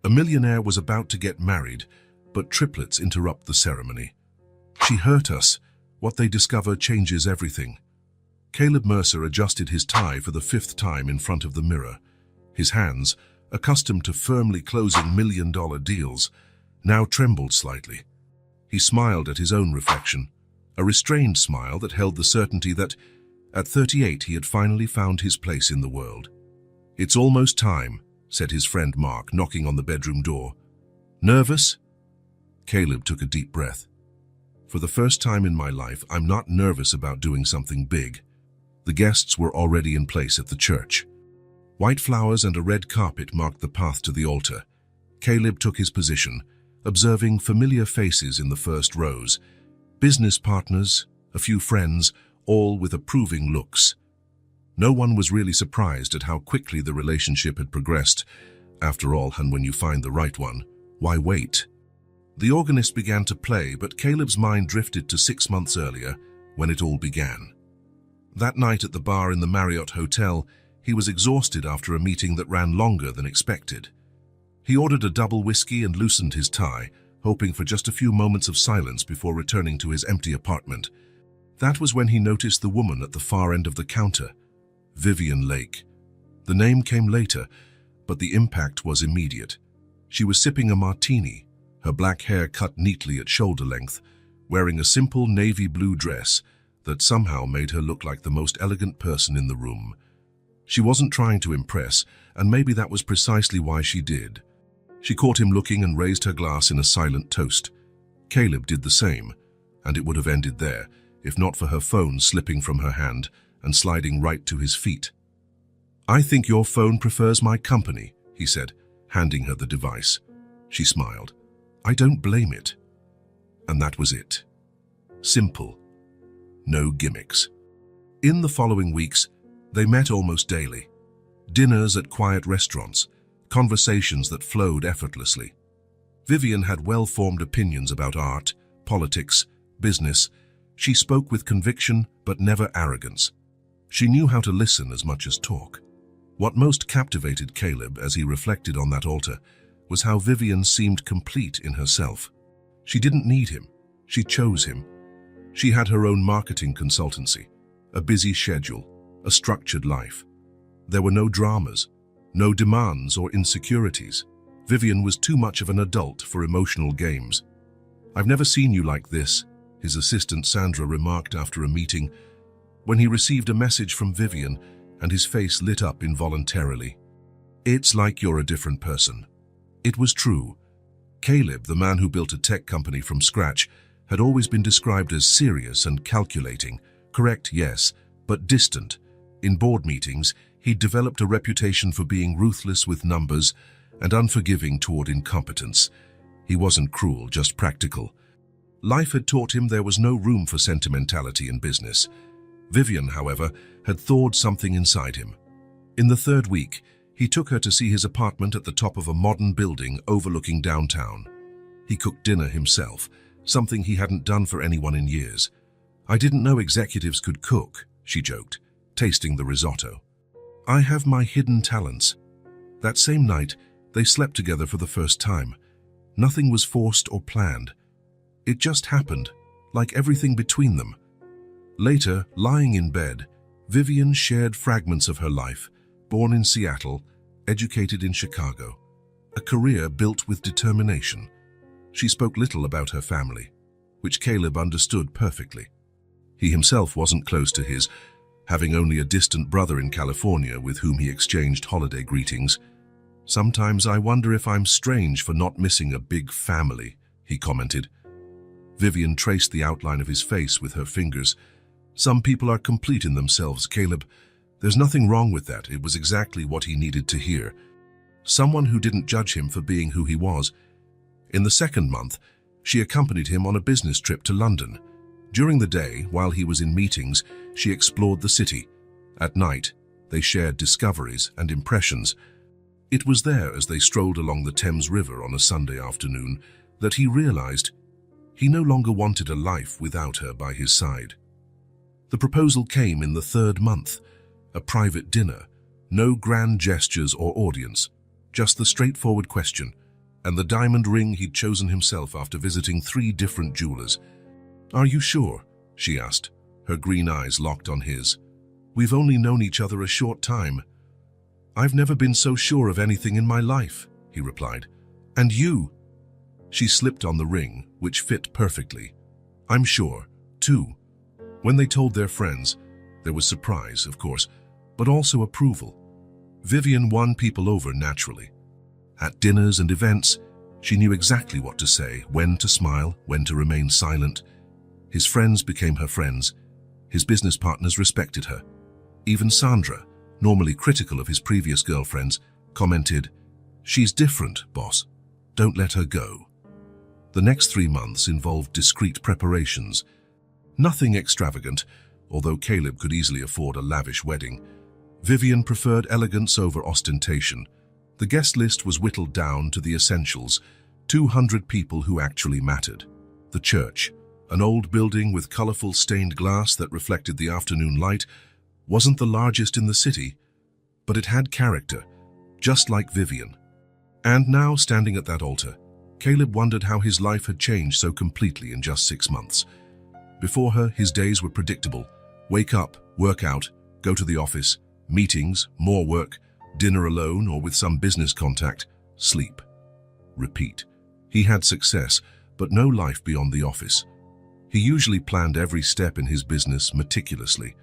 A millionaire was about to get married, but triplets interrupt the ceremony. She hurt us. What they discover changes everything. Caleb Mercer adjusted his tie for the 5th time in front of the mirror. His hands, accustomed to firmly closing million-dollar deals, now trembled slightly. He smiled at his own reflection, a restrained smile that held the certainty that, at 38, he had finally found his place in the world. "It's almost time," said his friend Mark, knocking on the bedroom door. "Nervous?" Caleb took a deep breath. "For the first time in my life, I'm not nervous about doing something big." The guests were already in place at the church. White flowers and a red carpet marked the path to the altar. Caleb took his position, observing familiar faces in the first rows. Business partners, a few friends, all with approving looks. No one was really surprised at how quickly the relationship had progressed. After all, and when you find the right one, why wait? The organist began to play, but Caleb's mind drifted to 6 months earlier, when it all began. That night at the bar in the Marriott Hotel, he was exhausted after a meeting that ran longer than expected. He ordered a double whiskey and loosened his tie, hoping for just a few moments of silence before returning to his empty apartment. That was when he noticed the woman at the far end of the counter, Vivian Lake. The name came later, but the impact was immediate. She was sipping a martini, her black hair cut neatly at shoulder length, wearing a simple navy blue dress that somehow made her look like the most elegant person in the room. She wasn't trying to impress, and maybe that was precisely why she did. She caught him looking and raised her glass in a silent toast. Caleb did the same, and it would have ended there, if not for her phone slipping from her hand and sliding right to his feet. "I think your phone prefers my company," he said, handing her the device. She smiled. "I don't blame it." And that was it. Simple. No gimmicks. In the following weeks, they met almost daily. Dinners at quiet restaurants, conversations that flowed effortlessly. Vivian had well-formed opinions about art, politics, business. She spoke with conviction, but never arrogance. She knew how to listen as much as talk. What most captivated Caleb as he reflected on that altar was how Vivian seemed complete in herself. She didn't need him. She chose him. She had her own marketing consultancy, a busy schedule, a structured life. There were no dramas, no demands or insecurities. Vivian was too much of an adult for emotional games. "I've never seen you like this," his assistant Sandra remarked after a meeting, when he received a message from Vivian and his face lit up involuntarily. "It's like you're a different person." It was true. Caleb, the man who built a tech company from scratch, had always been described as serious and calculating. Correct, yes, but distant. In board meetings, he'd developed a reputation for being ruthless with numbers and unforgiving toward incompetence. He wasn't cruel, just practical. Life had taught him there was no room for sentimentality in business. Vivian, however, had thawed something inside him. In the 3rd week, he took her to see his apartment at the top of a modern building overlooking downtown. He cooked dinner himself, something he hadn't done for anyone in years. "I didn't know executives could cook," she joked, tasting the risotto. "I have my hidden talents." That same night, they slept together for the first time. Nothing was forced or planned. It just happened, like everything between them. Later, lying in bed, Vivian shared fragments of her life, born in Seattle, educated in Chicago, a career built with determination. She spoke little about her family, which Caleb understood perfectly. He himself wasn't close to his, having only a distant brother in California with whom he exchanged holiday greetings. "Sometimes I wonder if I'm strange for not missing a big family," he commented. Vivian traced the outline of his face with her fingers. "Some people are complete in themselves, Caleb. There's nothing wrong with that. It was exactly what he needed to hear. Someone who didn't judge him for being who he was." In the 2nd month, she accompanied him on a business trip to London. During the day, while he was in meetings, she explored the city. At night, they shared discoveries and impressions. It was there, as they strolled along the Thames River on a Sunday afternoon, that he realized he no longer wanted a life without her by his side. The proposal came in the 3rd month, a private dinner, no grand gestures or audience, just the straightforward question, and the diamond ring he'd chosen himself after visiting 3 different jewelers. "Are you sure?" she asked, her green eyes locked on his. "We've only known each other a short time." "I've never been so sure of anything in my life," he replied. "And you?" She slipped on the ring, which fit perfectly. "I'm sure, too." When they told their friends, there was surprise, of course, but also approval. Vivian won people over naturally. At dinners and events, she knew exactly what to say, when to smile, when to remain silent. His friends became her friends. His business partners respected her. Even Sandra, normally critical of his previous girlfriends, commented, "She's different, boss. Don't let her go." The next 3 months involved discreet preparations. Nothing extravagant, although Caleb could easily afford a lavish wedding. Vivian preferred elegance over ostentation. The guest list was whittled down to the essentials, 200 people who actually mattered. The church, an old building with colorful stained glass that reflected the afternoon light, wasn't the largest in the city, but it had character, just like Vivian. And now, standing at that altar, Caleb wondered how his life had changed so completely in just 6 months. Before her, his days were predictable. Wake up, work out, go to the office, meetings, more work, dinner alone or with some business contact, sleep. Repeat. He had success, but no life beyond the office. He usually planned every step in his business meticulously.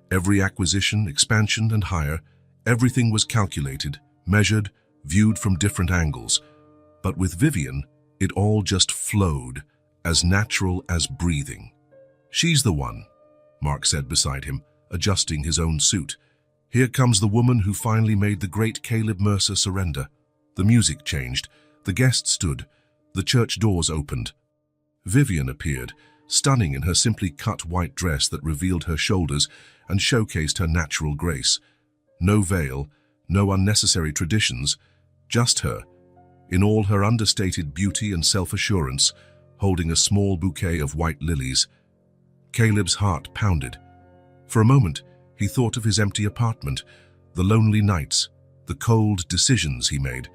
Every acquisition, expansion, and hire, everything was calculated, measured, viewed from different angles. But with Vivian, it all just flowed, as natural as breathing. "She's the one," Mark said beside him, adjusting his own suit. "Here comes the woman who finally made the great Caleb Mercer surrender." The music changed. The guests stood. The church doors opened. Vivian appeared, stunning in her simply cut white dress that revealed her shoulders and showcased her natural grace. No veil, no unnecessary traditions, just her, in all her understated beauty and self-assurance, holding a small bouquet of white lilies. Caleb's heart pounded. For a moment, he thought of his empty apartment, the lonely nights, the cold decisions he made.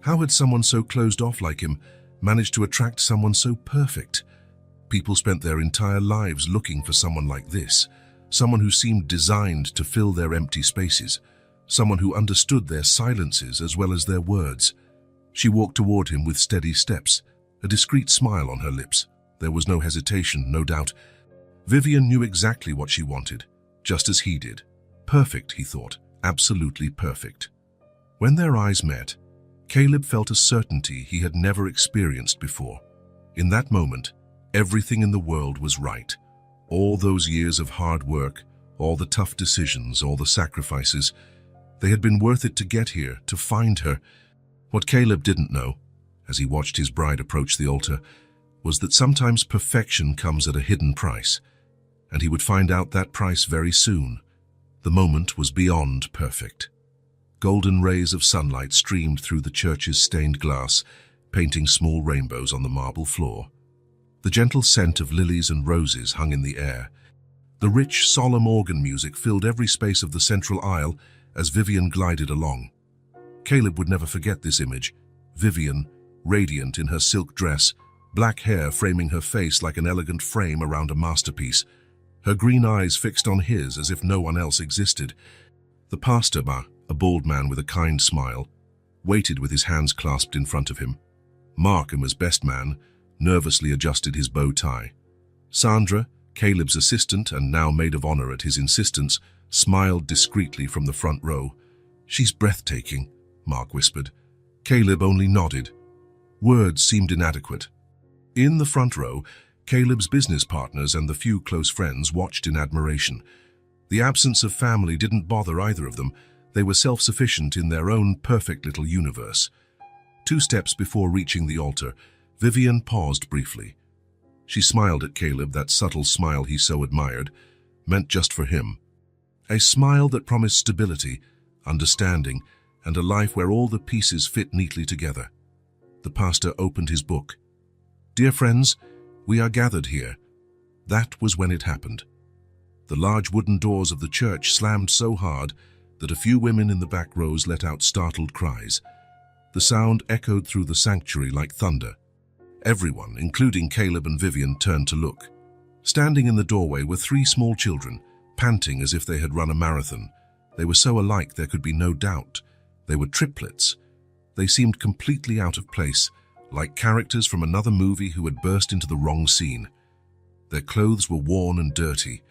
How had someone so closed off like him managed to attract someone so perfect? People spent their entire lives looking for someone like this, someone who seemed designed to fill their empty spaces, someone who understood their silences as well as their words. She walked toward him with steady steps, a discreet smile on her lips. There was no hesitation, no doubt. Vivian knew exactly what she wanted, just as he did. Perfect, he thought, absolutely perfect. When their eyes met, Caleb felt a certainty he had never experienced before. In that moment, everything in the world was right. All those years of hard work, all the tough decisions, all the sacrifices, they had been worth it to get here, to find her. What Caleb didn't know, as he watched his bride approach the altar, was that sometimes perfection comes at a hidden price, and he would find out that price very soon. The moment was beyond perfect. Golden rays of sunlight streamed through the church's stained glass, painting small rainbows on the marble floor. The gentle scent of lilies and roses hung in the air. The rich, solemn organ music filled every space of the central aisle as Vivian glided along. Caleb would never forget this image. Vivian, radiant in her silk dress, black hair framing her face like an elegant frame around a masterpiece, her green eyes fixed on his as if no one else existed. The pastor, a bald man with a kind smile, waited with his hands clasped in front of him. Markham, as best man, nervously adjusted his bow tie. Sandra, Caleb's assistant and now maid of honor at his insistence, smiled discreetly from the front row. "She's breathtaking," Mark whispered. Caleb only nodded. Words seemed inadequate. In the front row, Caleb's business partners and the few close friends watched in admiration. The absence of family didn't bother either of them. They were self-sufficient in their own perfect little universe. 2 steps before reaching the altar, Vivian paused briefly. She smiled at Caleb, that subtle smile he so admired, meant just for him. A smile that promised stability, understanding, and a life where all the pieces fit neatly together. The pastor opened his book. "Dear friends, we are gathered here." That was when it happened. The large wooden doors of the church slammed so hard that a few women in the back rows let out startled cries. The sound echoed through the sanctuary like thunder. Everyone, including Caleb and Vivian, turned to look. Standing in the doorway were three small children, panting as if they had run a marathon. They were so alike there could be no doubt. They were triplets. They seemed completely out of place, like characters from another movie who had burst into the wrong scene. Their clothes were worn and dirty.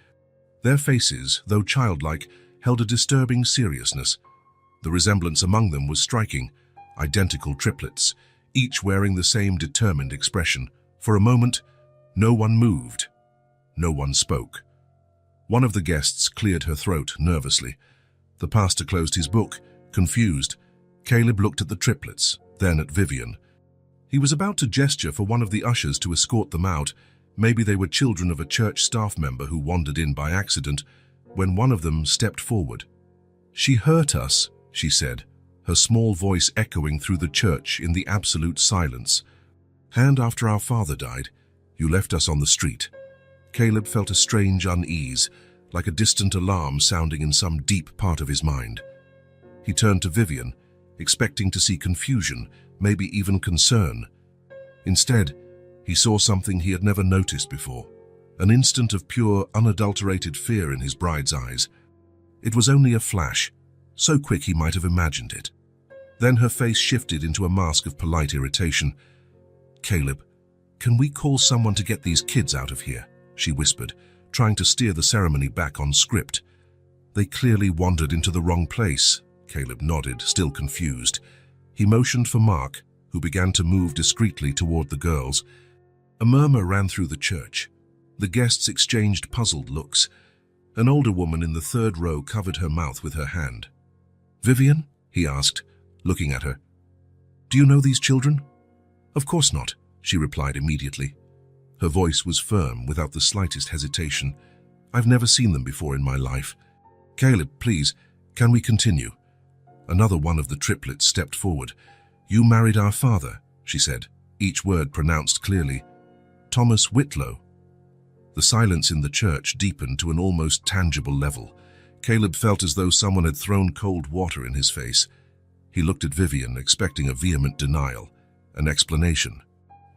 Their faces, though childlike, held a disturbing seriousness. The resemblance among them was striking. Identical triplets, each wearing the same determined expression. For a moment, no one moved. No one spoke. One of the guests cleared her throat nervously. The pastor closed his book, confused. Caleb looked at the triplets, then at Vivian. He was about to gesture for one of the ushers to escort them out. Maybe they were children of a church staff member who wandered in by accident, when one of them stepped forward. "She hurt us," she said, her small voice echoing through the church in the absolute silence. "And after our father died, you left us on the street." Caleb felt a strange unease, like a distant alarm sounding in some deep part of his mind. He turned to Vivian, expecting to see confusion, maybe even concern. Instead, he saw something he had never noticed before, an instant of pure, unadulterated fear in his bride's eyes. It was only a flash, so quick he might have imagined it. Then her face shifted into a mask of polite irritation. "Caleb, can we call someone to get these kids out of here?" she whispered, trying to steer the ceremony back on script. "They clearly wandered into the wrong place." Caleb nodded, still confused. He motioned for Mark, who began to move discreetly toward the girls. A murmur ran through the church. The guests exchanged puzzled looks. An older woman in the third row covered her mouth with her hand. "Vivian?" he asked, looking at her. "Do you know these children?" "Of course not," she replied immediately. Her voice was firm, without the slightest hesitation. "I've never seen them before in my life." "Caleb, please, can we continue?" Another one of the triplets stepped forward. "You married our father," she said, each word pronounced clearly. "Thomas Whitlow." The silence in the church deepened to an almost tangible level. Caleb felt as though someone had thrown cold water in his face. He looked at Vivian, expecting a vehement denial, an explanation.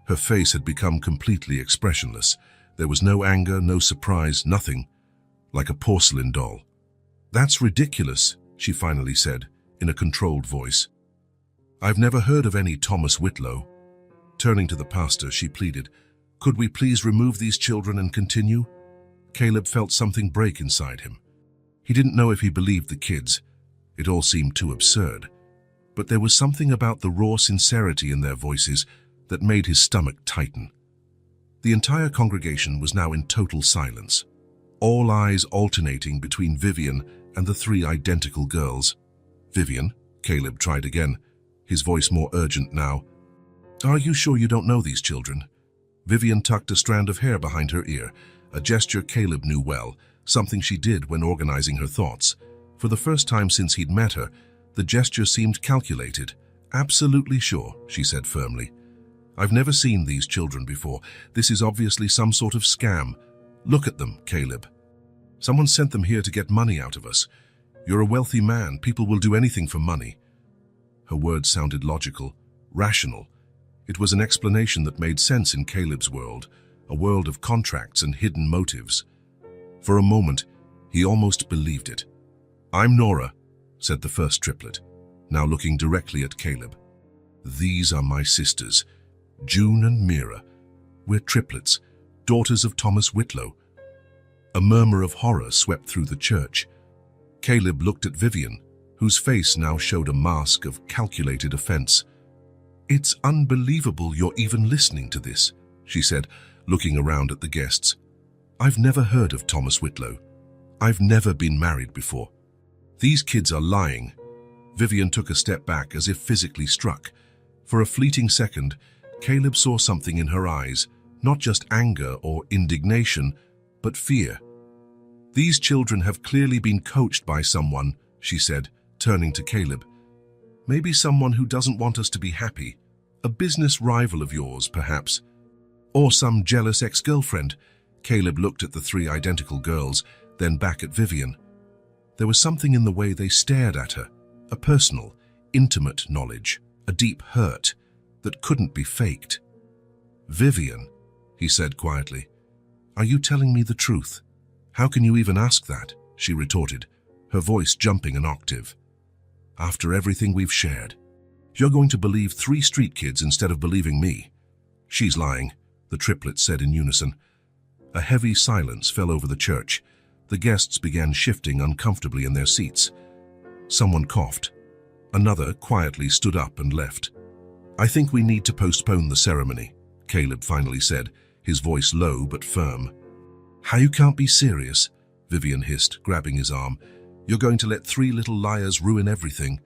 Her face had become completely expressionless. There was no anger, no surprise, nothing. Like a porcelain doll. "That's ridiculous," she finally said, in a controlled voice. "I've never heard of any Thomas Whitlow." Turning to the pastor, she pleaded, "Could we please remove these children and continue?" Caleb felt something break inside him. He didn't know if he believed the kids. It all seemed too absurd. But there was something about the raw sincerity in their voices that made his stomach tighten. The entire congregation was now in total silence, all eyes alternating between Vivian and the three identical girls. "Vivian," Caleb tried again, his voice more urgent now. "Are you sure you don't know these children?" Vivian tucked a strand of hair behind her ear, a gesture Caleb knew well, something she did when organizing her thoughts. For the first time since he'd met her, the gesture seemed calculated. "Absolutely sure," she said firmly. "I've never seen these children before. This is obviously some sort of scam. Look at them, Caleb. Someone sent them here to get money out of us. You're a wealthy man. People will do anything for money." Her words sounded logical, rational. It was an explanation that made sense in Caleb's world, a world of contracts and hidden motives. For a moment, he almost believed it. "I'm Nora," said the first triplet, now looking directly at Caleb. "These are my sisters, June and Mira. We're triplets, daughters of Thomas Whitlow." A murmur of horror swept through the church. Caleb looked at Vivian, whose face now showed a mask of calculated offense. "It's unbelievable you're even listening to this," she said, looking around at the guests. "I've never heard of Thomas Whitlow. I've never been married before. These kids are lying." Vivian took a step back as if physically struck. For a fleeting second, Caleb saw something in her eyes, not just anger or indignation, but fear. "These children have clearly been coached by someone," she said, turning to Caleb. "Maybe someone who doesn't want us to be happy. A business rival of yours, perhaps. Or some jealous ex-girlfriend." Caleb looked at the three identical girls, then back at Vivian. There was something in the way they stared at her, a personal, intimate knowledge, a deep hurt that couldn't be faked. "Vivian," he said quietly, "are you telling me the truth?" "How can you even ask that?" she retorted, her voice jumping an octave. "After everything we've shared, you're going to believe 3 street kids instead of believing me." "She's lying," the triplets said in unison. A heavy silence fell over the church. The guests began shifting uncomfortably in their seats. Someone coughed. Another quietly stood up and left. "I think we need to postpone the ceremony," Caleb finally said, his voice low but firm. "How, you can't be serious?" Vivian hissed, grabbing his arm. "You're going to let 3 little liars ruin everything?"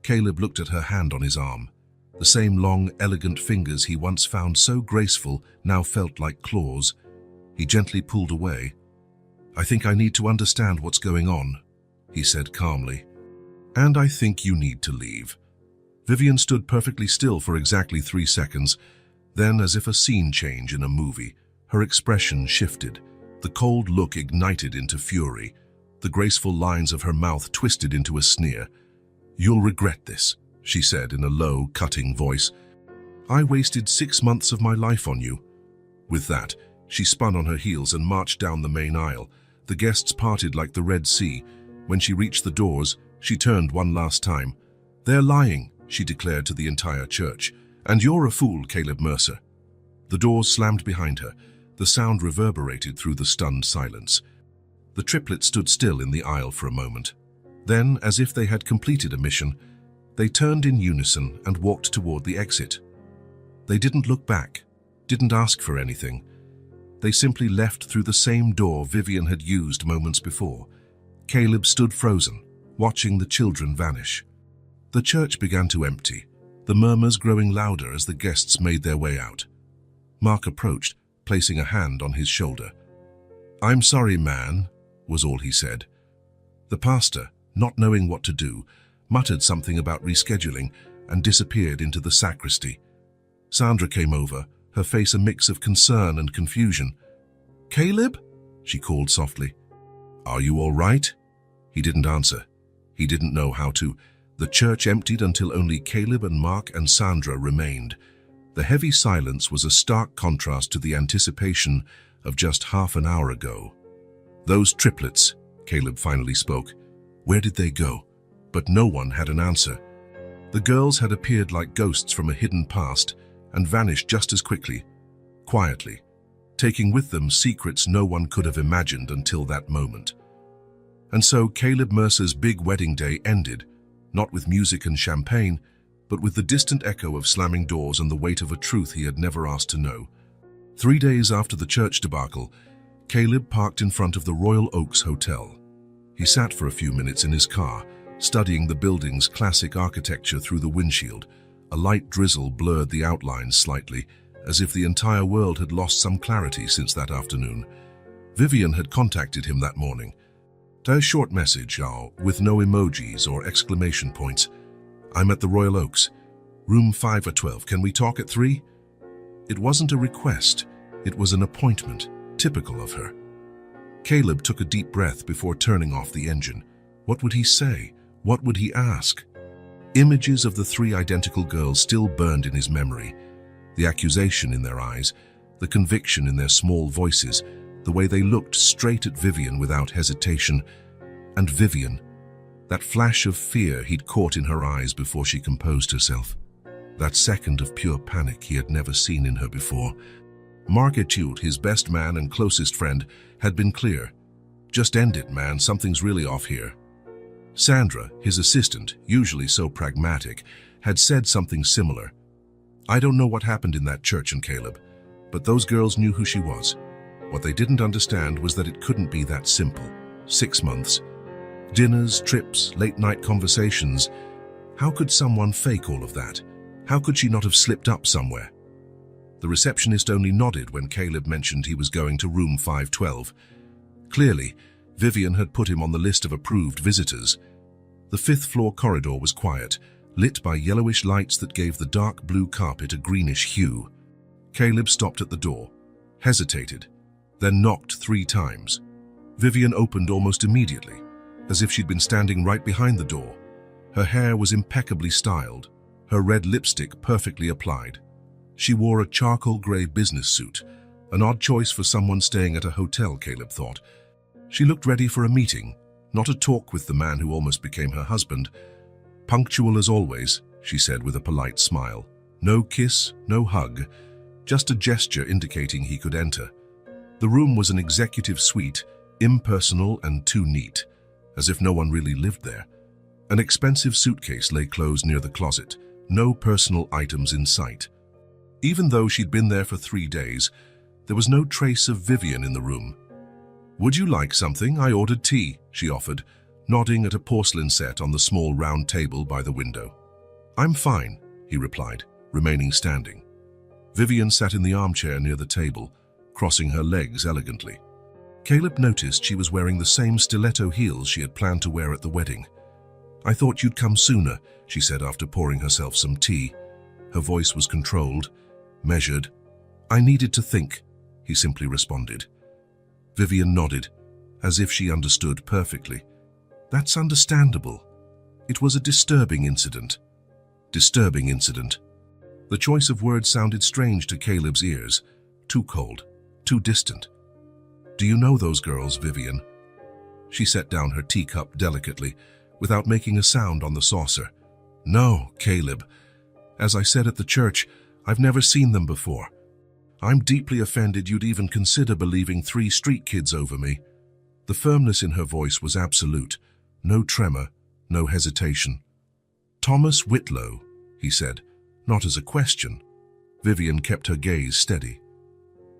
Caleb looked at her hand on his arm. The same long, elegant fingers he once found so graceful now felt like claws. He gently pulled away. "I think I need to understand what's going on," he said calmly. "And I think you need to leave." Vivian stood perfectly still for exactly 3 seconds. Then, as if a scene change in a movie, her expression shifted. The cold look ignited into fury. The graceful lines of her mouth twisted into a sneer. "You'll regret this," she said in a low, cutting voice. "I wasted 6 months of my life on you." With that, she spun on her heels and marched down the main aisle. The guests parted like the Red Sea. When she reached the doors, she turned one last time. "They're lying," she declared to the entire church. "And you're a fool, Caleb Mercer." The doors slammed behind her. The sound reverberated through the stunned silence. The triplets stood still in the aisle for a moment. Then, as if they had completed a mission, they turned in unison and walked toward the exit. They didn't look back, didn't ask for anything. They simply left through the same door Vivian had used moments before. Caleb stood frozen, watching the children vanish. The church began to empty, the murmurs growing louder as the guests made their way out. Mark approached, placing a hand on his shoulder. "I'm sorry, man," was all he said. The pastor, not knowing what to do, muttered something about rescheduling and disappeared into the sacristy. Sandra came over, her face a mix of concern and confusion. "Caleb?" she called softly. "Are you all right?" He didn't answer. He didn't know how to. The church emptied until only Caleb and Mark and Sandra remained. The heavy silence was a stark contrast to the anticipation of just half an hour ago. "Those triplets," Caleb finally spoke. "Where did they go?" But no one had an answer. The girls had appeared like ghosts from a hidden past and vanished just as quickly, quietly, taking with them secrets no one could have imagined until that moment. And so Caleb Mercer's big wedding day ended, not with music and champagne, but with the distant echo of slamming doors and the weight of a truth he had never asked to know. 3 days after the church debacle, Caleb parked in front of the Royal Oaks Hotel. He sat for a few minutes in his car, studying the building's classic architecture through the windshield. A light drizzle blurred the outlines slightly, as if the entire world had lost some clarity since that afternoon. Vivian had contacted him that morning. A short message, with no emojis or exclamation points. "I'm at the Royal Oaks. Room 512. Can we talk at 3? It wasn't a request. It was an appointment, typical of her. Caleb took a deep breath before turning off the engine. What would he say? What would he ask? Images of the 3 identical girls still burned in his memory. The accusation in their eyes, the conviction in their small voices, the way they looked straight at Vivian without hesitation. And Vivian, that flash of fear he'd caught in her eyes before she composed herself. That second of pure panic he had never seen in her before. Mark Etude, his best man and closest friend, had been clear. "Just end it, man, something's really off here." Sandra, his assistant, usually so pragmatic, had said something similar. "I don't know what happened in that church in Caleb, but those girls knew who she was. What they didn't understand was that it couldn't be that simple. 6 months. Dinners, trips, late-night conversations. How could someone fake all of that? How could she not have slipped up somewhere?" The receptionist only nodded when Caleb mentioned he was going to room 512. Clearly, Vivian had put him on the list of approved visitors. The 5th-floor corridor was quiet, lit by yellowish lights that gave the dark blue carpet a greenish hue. Caleb stopped at the door, hesitated, then knocked 3 times. Vivian opened almost immediately, as if she'd been standing right behind the door. Her hair was impeccably styled, her red lipstick perfectly applied. She wore a charcoal grey business suit, an odd choice for someone staying at a hotel, Caleb thought. She looked ready for a meeting, not a talk with the man who almost became her husband. Punctual as always, she said with a polite smile. No kiss, no hug, just a gesture indicating he could enter. The room was an executive suite, impersonal and too neat, as if no one really lived there. An expensive suitcase lay closed near the closet, no personal items in sight. Even though she'd been there for 3 days, there was no trace of Vivian in the room. "Would you like something? I ordered tea," she offered, nodding at a porcelain set on the small round table by the window. "I'm fine," he replied, remaining standing. Vivian sat in the armchair near the table, crossing her legs elegantly. Caleb noticed she was wearing the same stiletto heels she had planned to wear at the wedding. "I thought you'd come sooner," she said after pouring herself some tea. Her voice was controlled, measured. "I needed to think," he simply responded. Vivian nodded, as if she understood perfectly. "That's understandable. It was a disturbing incident." Disturbing incident. The choice of words sounded strange to Caleb's ears, too cold, too distant. "Do you know those girls, Vivian?" She set down her teacup delicately, without making a sound on the saucer. "No, Caleb. As I said at the church, I've never seen them before. I'm deeply offended you'd even consider believing 3 street kids over me." The firmness in her voice was absolute, no tremor, no hesitation. "Thomas Whitlow," he said, not as a question. Vivian kept her gaze steady.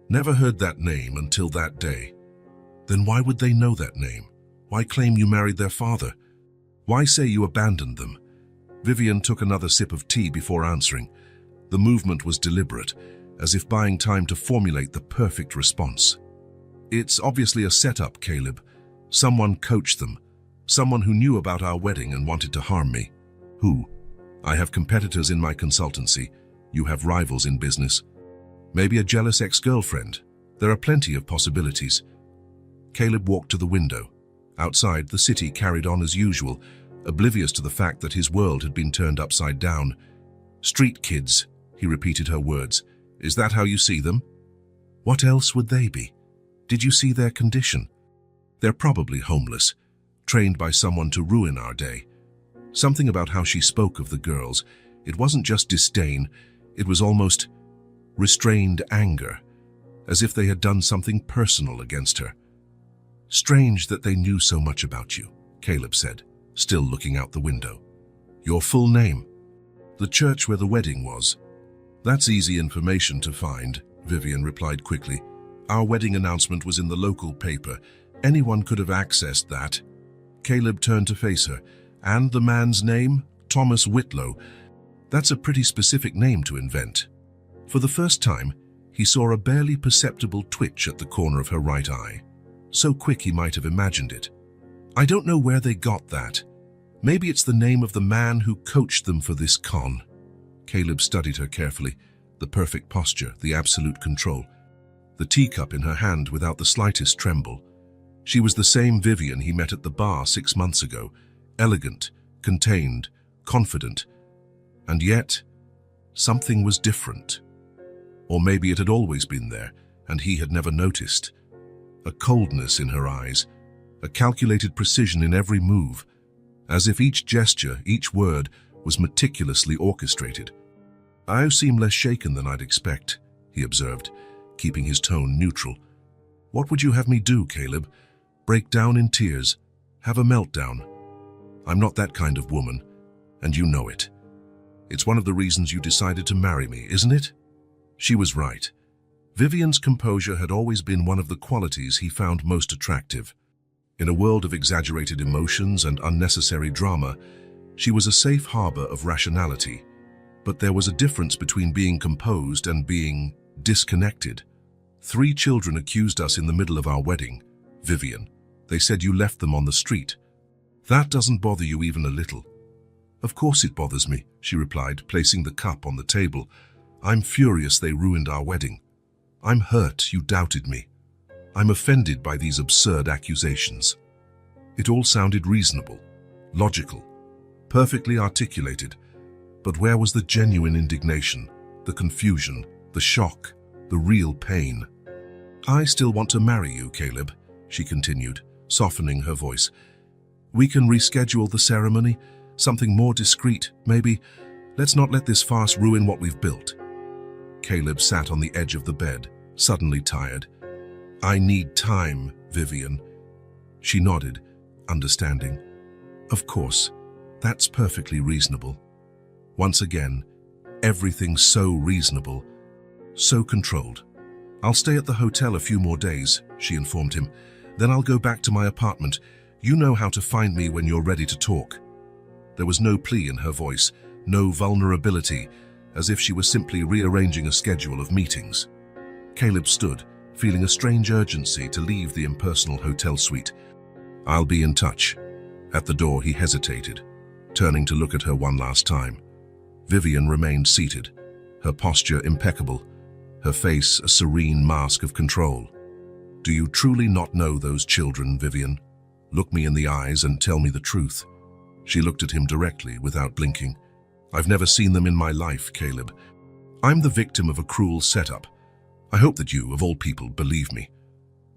"Never heard that name until that day." "Then why would they know that name? Why claim you married their father? Why say you abandoned them?" Vivian took another sip of tea before answering. The movement was deliberate, as if buying time to formulate the perfect response. "It's obviously a setup, Caleb. Someone coached them. Someone who knew about our wedding and wanted to harm me." "Who?" "I have competitors in my consultancy. You have rivals in business. Maybe a jealous ex-girlfriend. There are plenty of possibilities." Caleb walked to the window. Outside, the city carried on as usual, oblivious to the fact that his world had been turned upside down. "Street kids," he repeated her words. "Is that how you see them?" "What else would they be? Did you see their condition? They're probably homeless, trained by someone to ruin our day." Something about how she spoke of the girls. It wasn't just disdain, it was almost restrained anger, as if they had done something personal against her. "Strange that they knew so much about you," Caleb said, still looking out the window. "Your full name?" "The church where the wedding was." "That's easy information to find," Vivian replied quickly. "Our wedding announcement was in the local paper. Anyone could have accessed that." Caleb turned to face her. "And the man's name? Thomas Whitlow. That's a pretty specific name to invent." For the first time, he saw a barely perceptible twitch at the corner of her right eye. So quick he might have imagined it. "I don't know where they got that. Maybe it's the name of the man who coached them for this con." Caleb studied her carefully, the perfect posture, the absolute control, the teacup in her hand without the slightest tremble. She was the same Vivian he met at the bar 6 months ago, elegant, contained, confident. And yet, something was different. Or maybe it had always been there, and he had never noticed. A coldness in her eyes, a calculated precision in every move, as if each gesture, each word, was meticulously orchestrated. "I seem less shaken than I'd expect," he observed, keeping his tone neutral. "What would you have me do, Caleb? Break down in tears? Have a meltdown? I'm not that kind of woman, and you know it. It's one of the reasons you decided to marry me, isn't it?" She was right. Vivian's composure had always been one of the qualities he found most attractive. In a world of exaggerated emotions and unnecessary drama, she was a safe harbor of rationality. But there was a difference between being composed and being disconnected. 3 children accused us in the middle of our wedding. Vivian, they said you left them on the street. That doesn't bother you even a little? "Of course it bothers me," she replied, placing the cup on the table. "I'm furious they ruined our wedding. I'm hurt you doubted me. I'm offended by these absurd accusations." It all sounded reasonable, logical, perfectly articulated, But where was the genuine indignation, the confusion, the shock, the real pain? "I still want to marry you, Caleb," she continued, softening her voice. "We can reschedule the ceremony, something more discreet, maybe. Let's not let this farce ruin what we've built." Caleb sat on the edge of the bed, suddenly tired. "I need time, Vivian." She nodded, understanding. "Of course, that's perfectly reasonable." Once again, everything so reasonable, so controlled. "I'll stay at the hotel a few more days," she informed him. "Then I'll go back to my apartment. You know how to find me when you're ready to talk." There was no plea in her voice, no vulnerability, as if she was simply rearranging a schedule of meetings. Caleb stood, feeling a strange urgency to leave the impersonal hotel suite. "I'll be in touch." At the door he hesitated, turning to look at her one last time. Vivian remained seated, her posture impeccable, her face a serene mask of control. "Do you truly not know those children, Vivian? Look me in the eyes and tell me the truth." She looked at him directly, without blinking. "I've never seen them in my life, Caleb. I'm the victim of a cruel setup. I hope that you, of all people, believe me."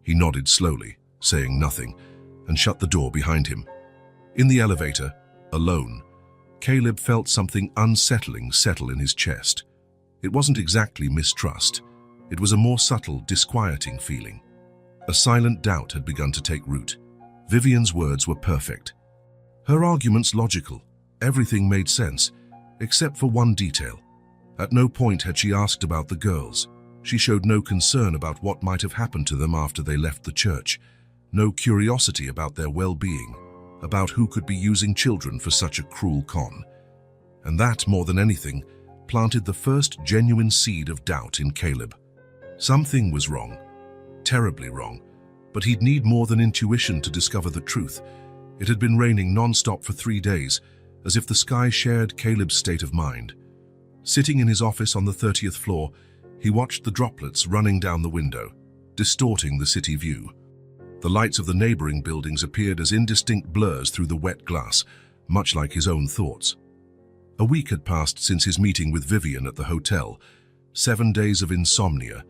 He nodded slowly, saying nothing, and shut the door behind him. In the elevator, alone, Caleb felt something unsettling settle in his chest. It wasn't exactly mistrust. It was a more subtle, disquieting feeling. A silent doubt had begun to take root. Vivian's words were perfect. Her arguments logical. Everything made sense, except for one detail. At no point had she asked about the girls. She showed no concern about what might have happened to them after they left the church. No curiosity about their well-being, about who could be using children for such a cruel con. And that, more than anything, planted the first genuine seed of doubt in Caleb. Something was wrong, terribly wrong, but he'd need more than intuition to discover the truth. It had been raining non-stop for 3 days, as if the sky shared Caleb's state of mind. Sitting in his office on the 30th floor, he watched the droplets running down the window, distorting the city view. The lights of the neighboring buildings appeared as indistinct blurs through the wet glass, much like his own thoughts. A week had passed since his meeting with Vivian at the hotel, 7 days of insomnia,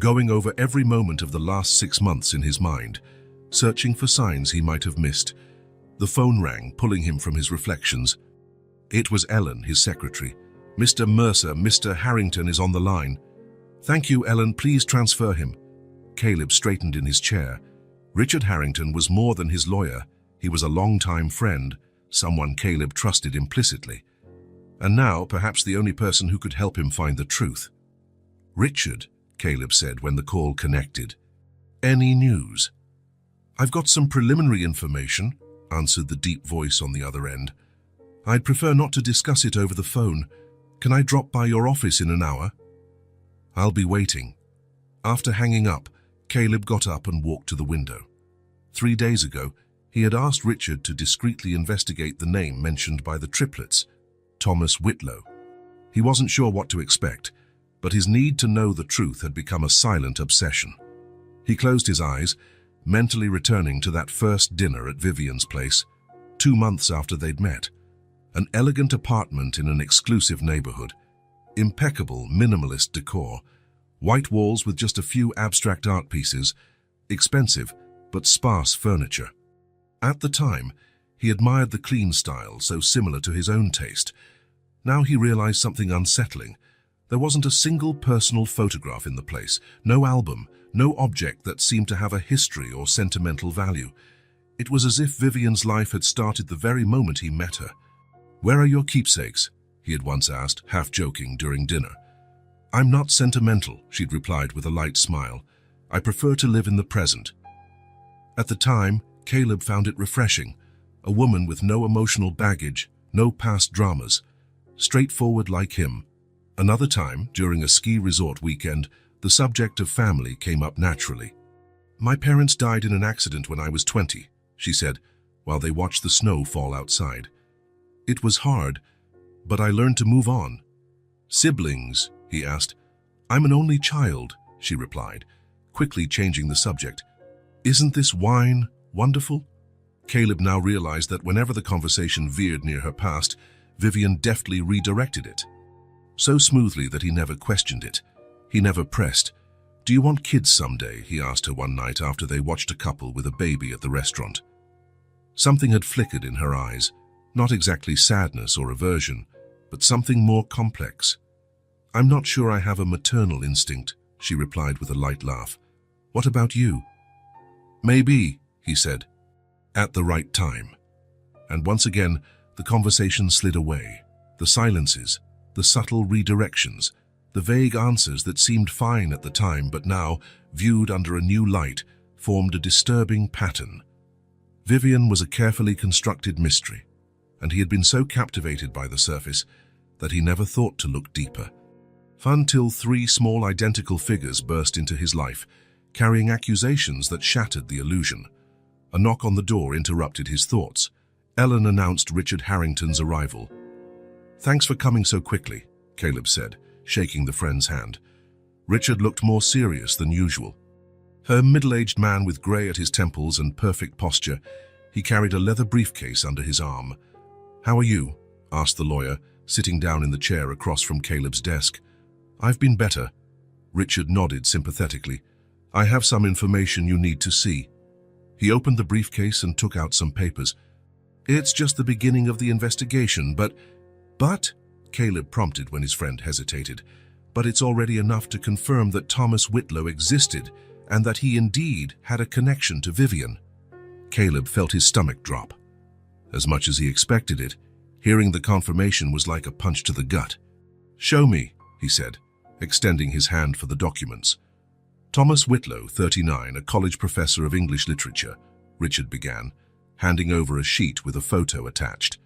going over every moment of the last 6 months in his mind, searching for signs he might have missed. The phone rang, pulling him from his reflections. It was Ellen, his secretary. "Mr. Mercer, Mr. Harrington is on the line." "Thank you, Ellen. Please transfer him." Caleb straightened in his chair. Richard Harrington was more than his lawyer. He was a long-time friend, someone Caleb trusted implicitly. And now, perhaps the only person who could help him find the truth. "Richard," Caleb said when the call connected. "Any news?" "I've got some preliminary information," answered the deep voice on the other end. "I'd prefer not to discuss it over the phone. Can I drop by your office in an hour?" "I'll be waiting." After hanging up, Caleb got up and walked to the window. 3 days ago, he had asked Richard to discreetly investigate the name mentioned by the triplets, Thomas Whitlow. He wasn't sure what to expect, but his need to know the truth had become a silent obsession. He closed his eyes, mentally returning to that first dinner at Vivian's place, 2 months after they'd met. An elegant apartment in an exclusive neighborhood, impeccable minimalist decor, white walls with just a few abstract art pieces, expensive but sparse furniture. At the time, he admired the clean style, so similar to his own taste. Now he realized something unsettling. There wasn't a single personal photograph in the place, no album, no object that seemed to have a history or sentimental value. It was as if Vivian's life had started the very moment he met her. "Where are your keepsakes?" he had once asked, half joking, during dinner. "I'm not sentimental," she'd replied with a light smile. "I prefer to live in the present." At the time, Caleb found it refreshing. A woman with no emotional baggage, no past dramas. Straightforward like him. Another time, during a ski resort weekend, the subject of family came up naturally. "My parents died in an accident when I was 20, she said, while they watched the snow fall outside. "It was hard, but I learned to move on." "Siblings?" he asked. "I'm an only child," she replied, quickly changing the subject. "Isn't this wine wonderful?" Caleb now realized that whenever the conversation veered near her past, Vivian deftly redirected it. So smoothly that he never questioned it. He never pressed. "Do you want kids someday?" he asked her one night after they watched a couple with a baby at the restaurant. Something had flickered in her eyes, not exactly sadness or aversion, but something more complex. "I'm not sure I have a maternal instinct," she replied with a light laugh. "What about you?" "Maybe," he said, "at the right time." And once again, the conversation slid away. The silences, the subtle redirections, the vague answers that seemed fine at the time but now, viewed under a new light, formed a disturbing pattern. Vivian was a carefully constructed mystery, and he had been so captivated by the surface that he never thought to look deeper. Until three small identical figures burst into his life, carrying accusations that shattered the illusion. A knock on the door interrupted his thoughts. Ellen announced Richard Harrington's arrival. "Thanks for coming so quickly," Caleb said, shaking the friend's hand. Richard looked more serious than usual. A middle-aged man with grey at his temples and perfect posture, he carried a leather briefcase under his arm. "How are you?" asked the lawyer, sitting down in the chair across from Caleb's desk. "I've been better." Richard nodded sympathetically. "I have some information you need to see." He opened the briefcase and took out some papers. "It's just the beginning of the investigation, but, Caleb prompted when his friend hesitated. "But it's already enough to confirm that Thomas Whitlow existed and that he indeed had a connection to Vivian." Caleb felt his stomach drop. As much as he expected it, hearing the confirmation was like a punch to the gut. "Show me," he said, extending his hand for the documents. "Thomas Whitlow, 39, a college professor of English literature," Richard began, handing over a sheet with a photo attached.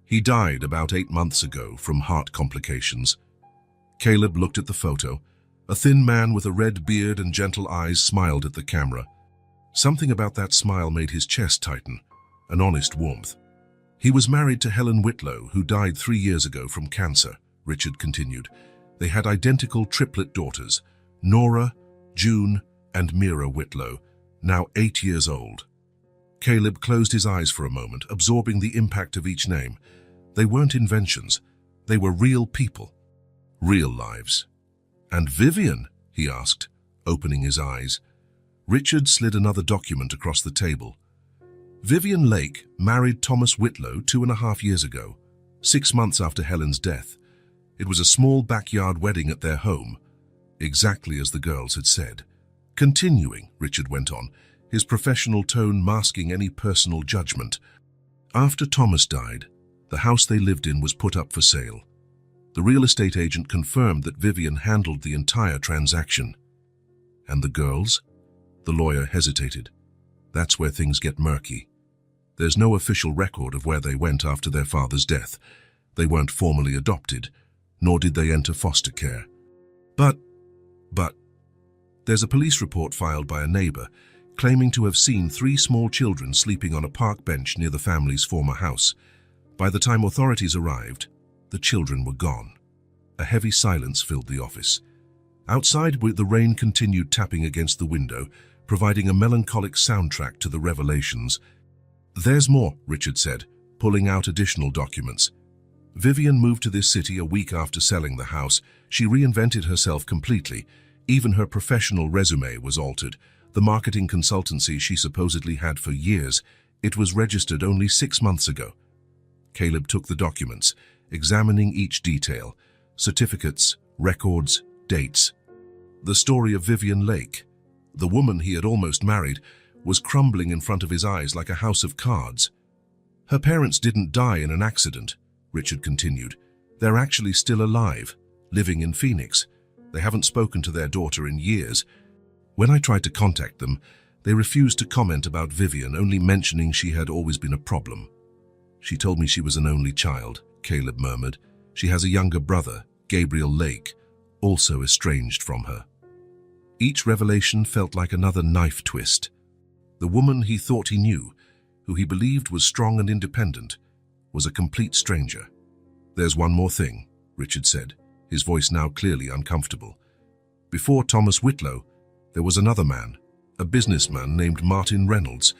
"He died about 8 months ago from heart complications." Caleb looked at the photo. A thin man with a red beard and gentle eyes smiled at the camera. Something about that smile made his chest tighten, an honest warmth. "He was married to Helen Whitlow, who died 3 years ago from cancer," Richard continued. "They had identical triplet daughters, Nora, June, and Mira Whitlow, now 8 years old." Caleb closed his eyes for a moment, absorbing the impact of each name. They weren't inventions. They were real people. Real lives. "And Vivian?" he asked, opening his eyes. Richard slid another document across the table. "Vivian Lake married Thomas Whitlow 2.5 years ago, 6 months after Helen's death. It was a small backyard wedding at their home, exactly as the girls had said." "Continuing," Richard went on, his professional tone masking any personal judgment. "After Thomas died, the house they lived in was put up for sale. The real estate agent confirmed that Vivian handled the entire transaction." "And the girls?" The lawyer hesitated. "That's where things get murky. There's no official record of where they went after their father's death. They weren't formally adopted, nor did they enter foster care. But there's a police report filed by a neighbor claiming to have seen 3 small children sleeping on a park bench near the family's former house. By the time authorities arrived, the children were gone." A heavy silence filled the office. Outside, the rain continued tapping against the window, providing a melancholic soundtrack to the revelations. "There's more," Richard said, pulling out additional documents. "Vivian moved to this city a week after selling the house. She reinvented herself completely. Even her professional resume was altered. The marketing consultancy she supposedly had for years, it was registered only 6 months ago." Caleb took the documents, examining each detail: certificates, records, dates. The story of Vivian Lake, the woman he had almost married, was crumbling in front of his eyes like a house of cards. "Her parents didn't die in an accident," Richard continued. "They're actually still alive, living in Phoenix. They haven't spoken to their daughter in years. When I tried to contact them, they refused to comment about Vivian, only mentioning she had always been a problem." "She told me she was an only child," Caleb murmured. "She has a younger brother, Gabriel Lake, also estranged from her." Each revelation felt like another knife twist. The woman he thought he knew, who he believed was strong and independent, was a complete stranger. "There's one more thing," Richard said, his voice now clearly uncomfortable. "Before Thomas Whitlow, there was another man, a businessman named Martin Reynolds.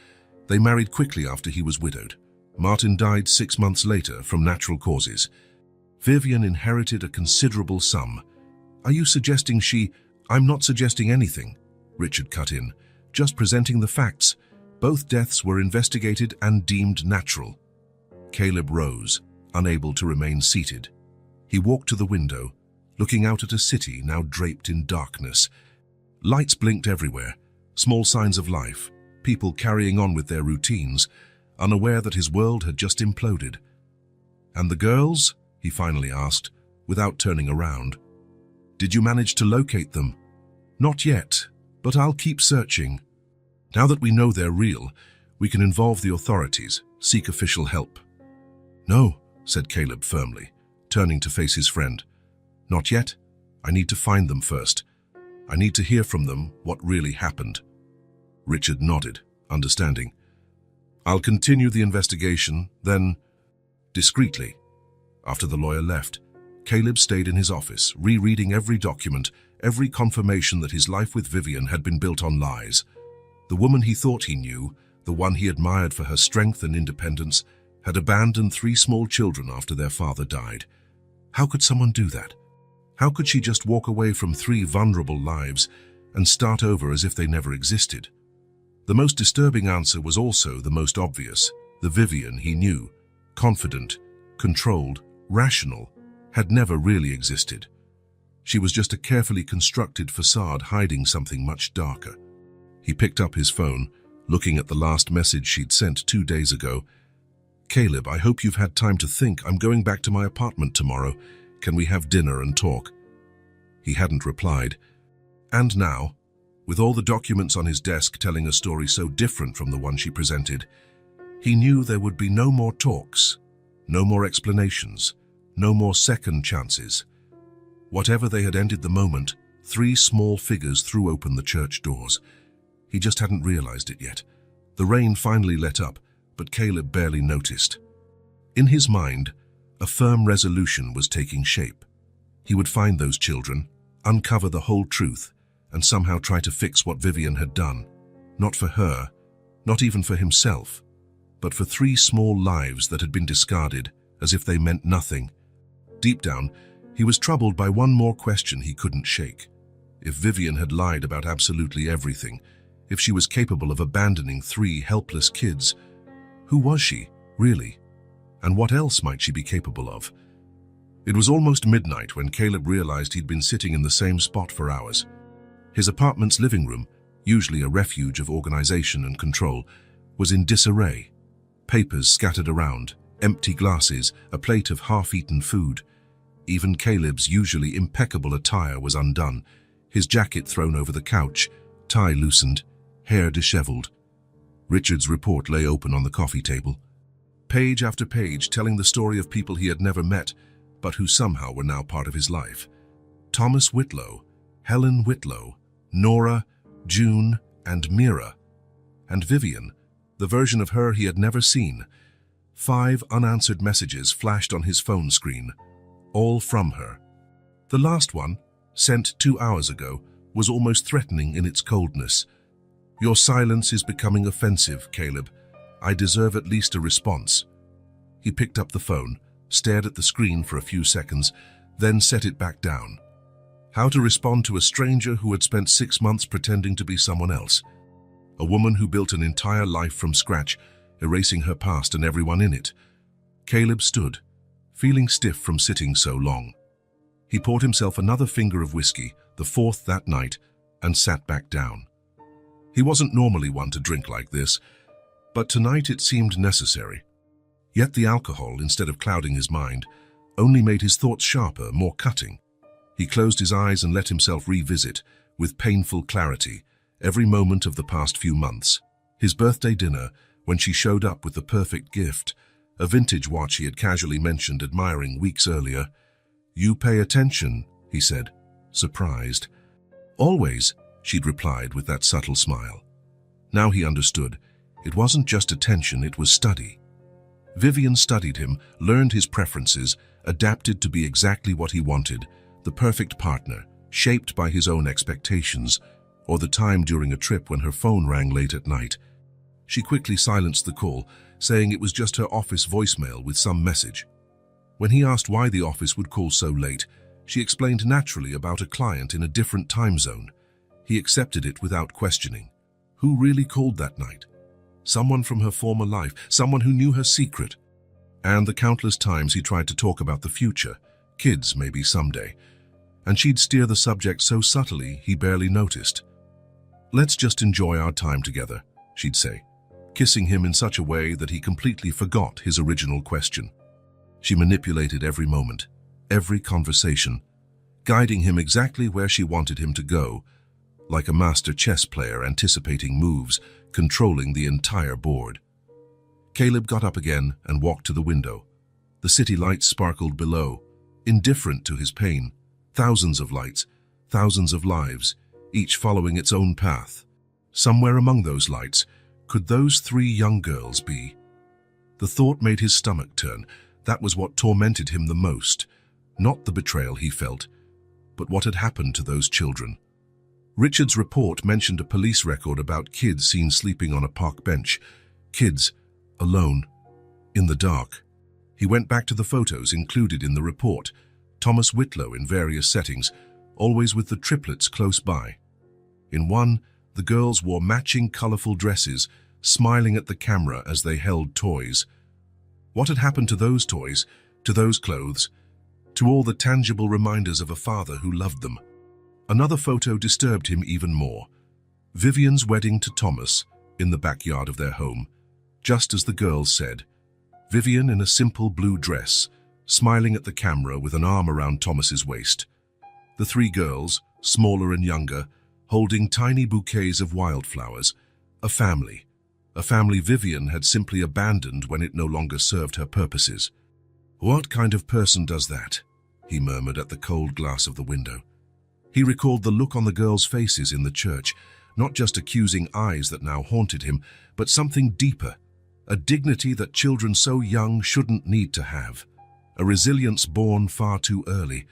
They married quickly after he was widowed. Martin died 6 months later from natural causes. Vivian inherited a considerable sum. Are you suggesting she... I'm not suggesting anything, Richard cut in, just presenting the facts. Both deaths were investigated and deemed natural. Caleb rose, unable to remain seated. He walked to the window, looking out at a city now draped in darkness. Lights blinked everywhere, small signs of life, people carrying on with their routines, unaware that his world had just imploded. "And the girls?" he finally asked, without turning around. "Did you manage to locate them?" "Not yet, but I'll keep searching. Now that we know they're real, we can involve the authorities, seek official help." "No," said Caleb firmly, turning to face his friend. "Not yet. I need to find them first. I need to hear from them what really happened." Richard nodded, understanding. "I'll continue the investigation, then..." Discreetly. After the lawyer left, Caleb stayed in his office, rereading every document, every confirmation that his life with Vivian had been built on lies. The woman he thought he knew, the one he admired for her strength and independence, had abandoned 3 small children after their father died. How could someone do that? How could she just walk away from 3 vulnerable lives and start over as if they never existed? The most disturbing answer was also the most obvious. The Vivian he knew, confident, controlled, rational, had never really existed. She was just a carefully constructed facade hiding something much darker. He picked up his phone, looking at the last message she'd sent 2 days ago. "Caleb, I hope you've had time to think. I'm going back to my apartment tomorrow. Can we have dinner and talk?" He hadn't replied. And now, with all the documents on his desk telling a story so different from the one she presented, he knew there would be no more talks, no more explanations, no more second chances. Whatever they had ended the moment, 3 small figures threw open the church doors. He just hadn't realized it yet. The rain finally let up, but Caleb barely noticed. In his mind, a firm resolution was taking shape. He would find those children, uncover the whole truth, and somehow try to fix what Vivian had done. Not for her, not even for himself, but for 3 small lives that had been discarded as if they meant nothing. Deep down, he was troubled by one more question he couldn't shake. If Vivian had lied about absolutely everything, if she was capable of abandoning 3 helpless kids, who was she, really? And what else might she be capable of? It was almost midnight when Caleb realized he'd been sitting in the same spot for hours. His apartment's living room, usually a refuge of organization and control, was in disarray. Papers scattered around, empty glasses, a plate of half-eaten food. Even Caleb's usually impeccable attire was undone, his jacket thrown over the couch, tie loosened, hair disheveled. Richard's report lay open on the coffee table. Page after page telling the story of people he had never met, but who somehow were now part of his life. Thomas Whitlow, Helen Whitlow, Nora, June, and Mira. And Vivian, the version of her he had never seen. 5 unanswered messages flashed on his phone screen, all from her. The last one, sent 2 hours ago, was almost threatening in its coldness. "Your silence is becoming offensive, Caleb. I deserve at least a response." He picked up the phone, stared at the screen for a few seconds, then set it back down. How to respond to a stranger who had spent 6 months pretending to be someone else? A woman who built an entire life from scratch, erasing her past and everyone in it. Caleb stood, feeling stiff from sitting so long. He poured himself another finger of whiskey, the 4th that night, and sat back down. He wasn't normally one to drink like this, but tonight it seemed necessary. Yet the alcohol, instead of clouding his mind, only made his thoughts sharper, more cutting. He closed his eyes and let himself revisit, with painful clarity, every moment of the past few months. His birthday dinner, when she showed up with the perfect gift, a vintage watch he had casually mentioned admiring weeks earlier. "You pay attention," he said, surprised. "Always," she'd replied with that subtle smile. Now he understood. It wasn't just attention, it was study. Vivian studied him, learned his preferences, adapted to be exactly what he wanted, the perfect partner, shaped by his own expectations, or the time during a trip when her phone rang late at night. She quickly silenced the call, saying it was just her office voicemail with some message. When he asked why the office would call so late, she explained naturally about a client in a different time zone. He accepted it without questioning. Who really called that night? Someone from her former life, someone who knew her secret. And the countless times he tried to talk about the future, kids maybe someday, and she'd steer the subject so subtly he barely noticed. "Let's just enjoy our time together," she'd say, kissing him in such a way that he completely forgot his original question. She manipulated every moment, every conversation, guiding him exactly where she wanted him to go, like a master chess player anticipating moves, controlling the entire board. Caleb got up again and walked to the window. The city lights sparkled below, indifferent to his pain. Thousands of lights, thousands of lives, each following its own path. Somewhere among those lights, could those 3 young girls be? The thought made his stomach turn. That was what tormented him the most. Not the betrayal he felt, but what had happened to those children. Richard's report mentioned a police record about kids seen sleeping on a park bench. Kids, alone, in the dark. He went back to the photos included in the report. Thomas Whitlow in various settings, always with the triplets close by. In one, the girls wore matching colorful dresses, smiling at the camera as they held toys. What had happened to those toys, to those clothes, to all the tangible reminders of a father who loved them? Another photo disturbed him even more. Vivian's wedding to Thomas, in the backyard of their home, just as the girls said. Vivian in a simple blue dress, smiling at the camera with an arm around Thomas's waist. The 3 girls, smaller and younger, holding tiny bouquets of wildflowers. A family Vivian had simply abandoned when it no longer served her purposes. "What kind of person does that?" he murmured at the cold glass of the window. He recalled the look on the girls' faces in the church, not just accusing eyes that now haunted him, but something deeper, a dignity that children so young shouldn't need to have. A resilience born far too early.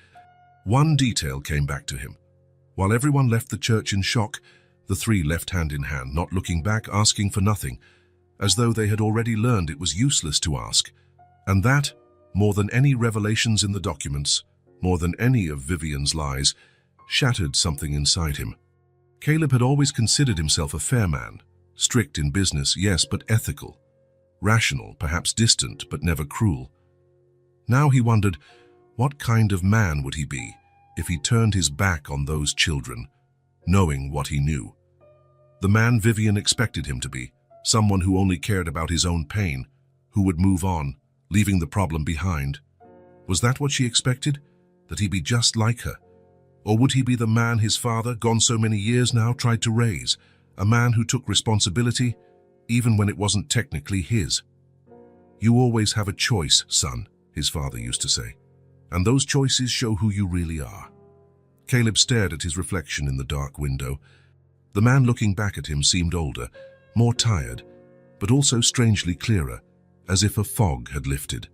One detail came back to him. While everyone left the church in shock, the 3 left hand in hand, not looking back, asking for nothing, as though they had already learned it was useless to ask. And that, more than any revelations in the documents, more than any of Vivian's lies, shattered something inside him. Caleb had always considered himself a fair man, strict in business, yes, but ethical. Rational, perhaps distant, but never cruel. Now he wondered, what kind of man would he be if he turned his back on those children, knowing what he knew? The man Vivian expected him to be, someone who only cared about his own pain, who would move on, leaving the problem behind. Was that what she expected? That he be just like her? Or would he be the man his father, gone so many years now, tried to raise? A man who took responsibility, even when it wasn't technically his. "You always have a choice, son," his father used to say, "and those choices show who you really are." Caleb stared at his reflection in the dark window. The man looking back at him seemed older, more tired, but also strangely clearer, as if a fog had lifted.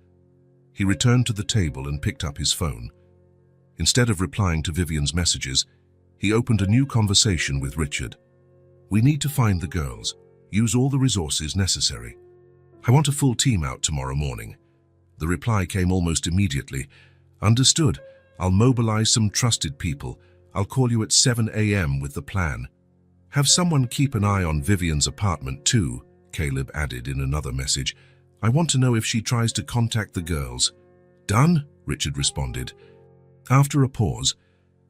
He returned to the table and picked up his phone. Instead of replying to Vivian's messages, he opened a new conversation with Richard. "We need to find the girls, use all the resources necessary. I want a full team out tomorrow morning." The reply came almost immediately. "Understood. I'll mobilize some trusted people. I'll call you at 7 a.m. with the plan. Have someone keep an eye on Vivian's apartment too," Caleb added in another message. "I want to know if she tries to contact the girls." "Done," Richard responded. After a pause,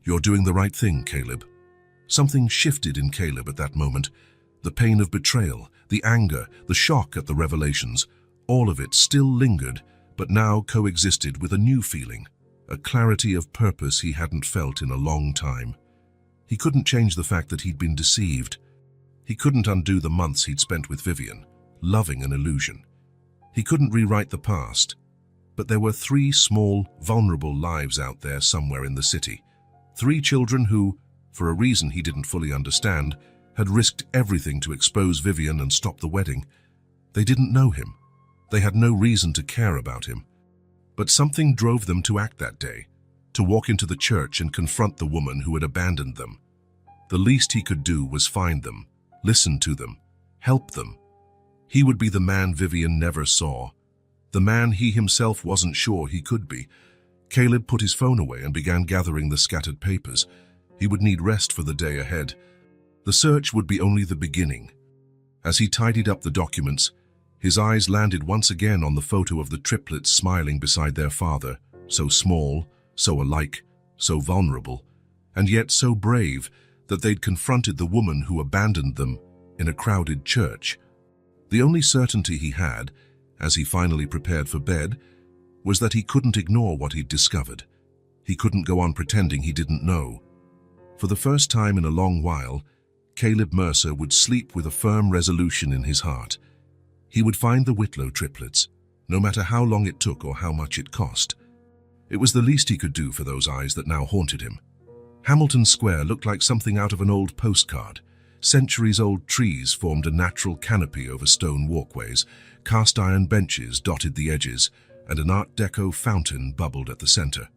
"You're doing the right thing, Caleb." Something shifted in Caleb at that moment. The pain of betrayal, the anger, the shock at the revelations, all of it still lingered, but now coexisted with a new feeling, a clarity of purpose he hadn't felt in a long time. He couldn't change the fact that he'd been deceived. He couldn't undo the months he'd spent with Vivian, loving an illusion. He couldn't rewrite the past. But there were 3 small, vulnerable lives out there somewhere in the city. 3 children who, for a reason he didn't fully understand, had risked everything to expose Vivian and stop the wedding. They didn't know him. They had no reason to care about him. But something drove them to act that day, to walk into the church and confront the woman who had abandoned them. The least he could do was find them, listen to them, help them. He would be the man Vivian never saw, the man he himself wasn't sure he could be. Caleb put his phone away and began gathering the scattered papers. He would need rest for the day ahead. The search would be only the beginning. As he tidied up the documents, his eyes landed once again on the photo of the triplets smiling beside their father, so small, so alike, so vulnerable, and yet so brave that they'd confronted the woman who abandoned them in a crowded church. The only certainty he had, as he finally prepared for bed, was that he couldn't ignore what he'd discovered. He couldn't go on pretending he didn't know. For the first time in a long while, Caleb Mercer would sleep with a firm resolution in his heart. He would find the Whitlow triplets, no matter how long it took or how much it cost. It was the least he could do for those eyes that now haunted him. Hamilton Square looked like something out of an old postcard. Centuries-old trees formed a natural canopy over stone walkways, cast-iron benches dotted the edges, and an Art Deco fountain bubbled at the center.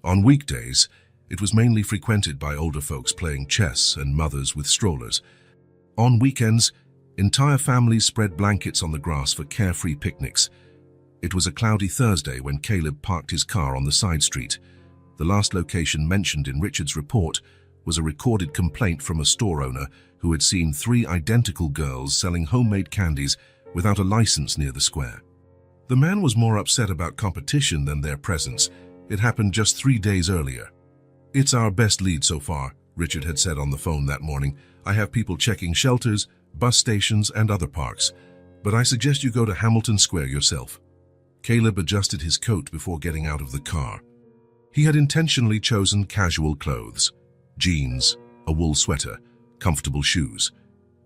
On weekdays, it was mainly frequented by older folks playing chess and mothers with strollers. On weekends, entire families spread blankets on the grass for carefree picnics. It was a cloudy Thursday when Caleb parked his car on the side street. The last location mentioned in Richard's report was a recorded complaint from a store owner who had seen 3 identical girls selling homemade candies without a license near the square. The man was more upset about competition than their presence. It happened just 3 days earlier. "It's our best lead so far," Richard had said on the phone that morning. "I have people checking shelters, bus stations, and other parks, but I suggest you go to Hamilton Square yourself." Caleb adjusted his coat before getting out of the car. He had intentionally chosen casual clothes: jeans, a wool sweater, comfortable shoes.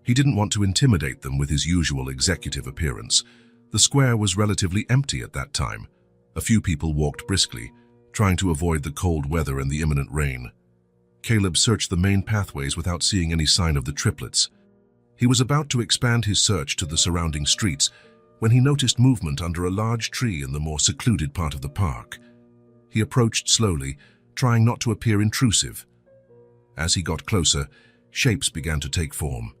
He didn't want to intimidate them with his usual executive appearance. The square was relatively empty at that time. A few people walked briskly, trying to avoid the cold weather and the imminent rain. Caleb searched the main pathways without seeing any sign of the triplets. He was about to expand his search to the surrounding streets when he noticed movement under a large tree in the more secluded part of the park. He approached slowly, trying not to appear intrusive. As he got closer, shapes began to take form.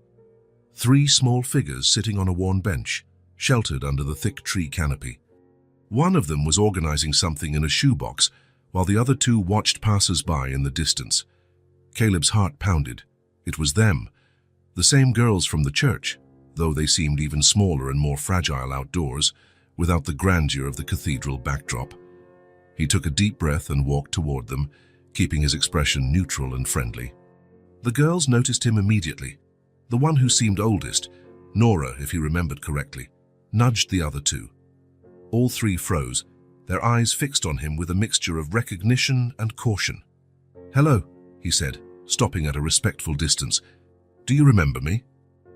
3 small figures sitting on a worn bench, sheltered under the thick tree canopy. One of them was organizing something in a shoebox, while the other 2 watched passers-by in the distance. Caleb's heart pounded. It was them, the same girls from the church, though they seemed even smaller and more fragile outdoors, without the grandeur of the cathedral backdrop. He took a deep breath and walked toward them, keeping his expression neutral and friendly. The girls noticed him immediately. The one who seemed oldest, Nora if he remembered correctly, nudged the other 2. All 3 froze, their eyes fixed on him with a mixture of recognition and caution. "Hello," he said, stopping at a respectful distance. "Do you remember me?"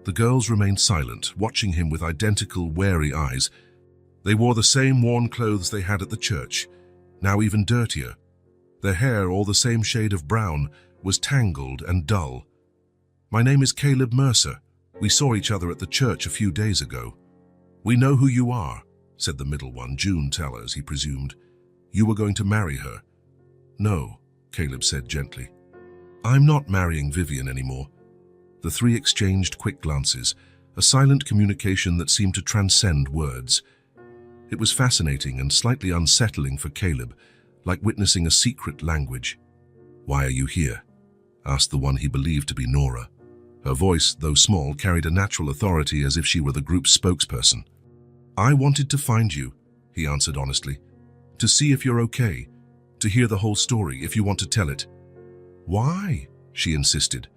The girls remained silent, watching him with identical, wary eyes. They wore the same worn clothes they had at the church, now even dirtier. Their hair, all the same shade of brown, was tangled and dull. "My name is Caleb Mercer. We saw each other at the church a few days ago." "We know who you are," said the middle one, June Tellers, he presumed. "You were going to marry her." "No," Caleb said gently. "I'm not marrying Vivian anymore." The 3 exchanged quick glances, a silent communication that seemed to transcend words. It was fascinating and slightly unsettling for Caleb, like witnessing a secret language. "Why are you here?" asked the one he believed to be Nora. Her voice, though small, carried a natural authority as if she were the group's spokesperson. "I wanted to find you," he answered honestly. "To see if you're okay, to hear the whole story if you want to tell it." "Why?" she insisted.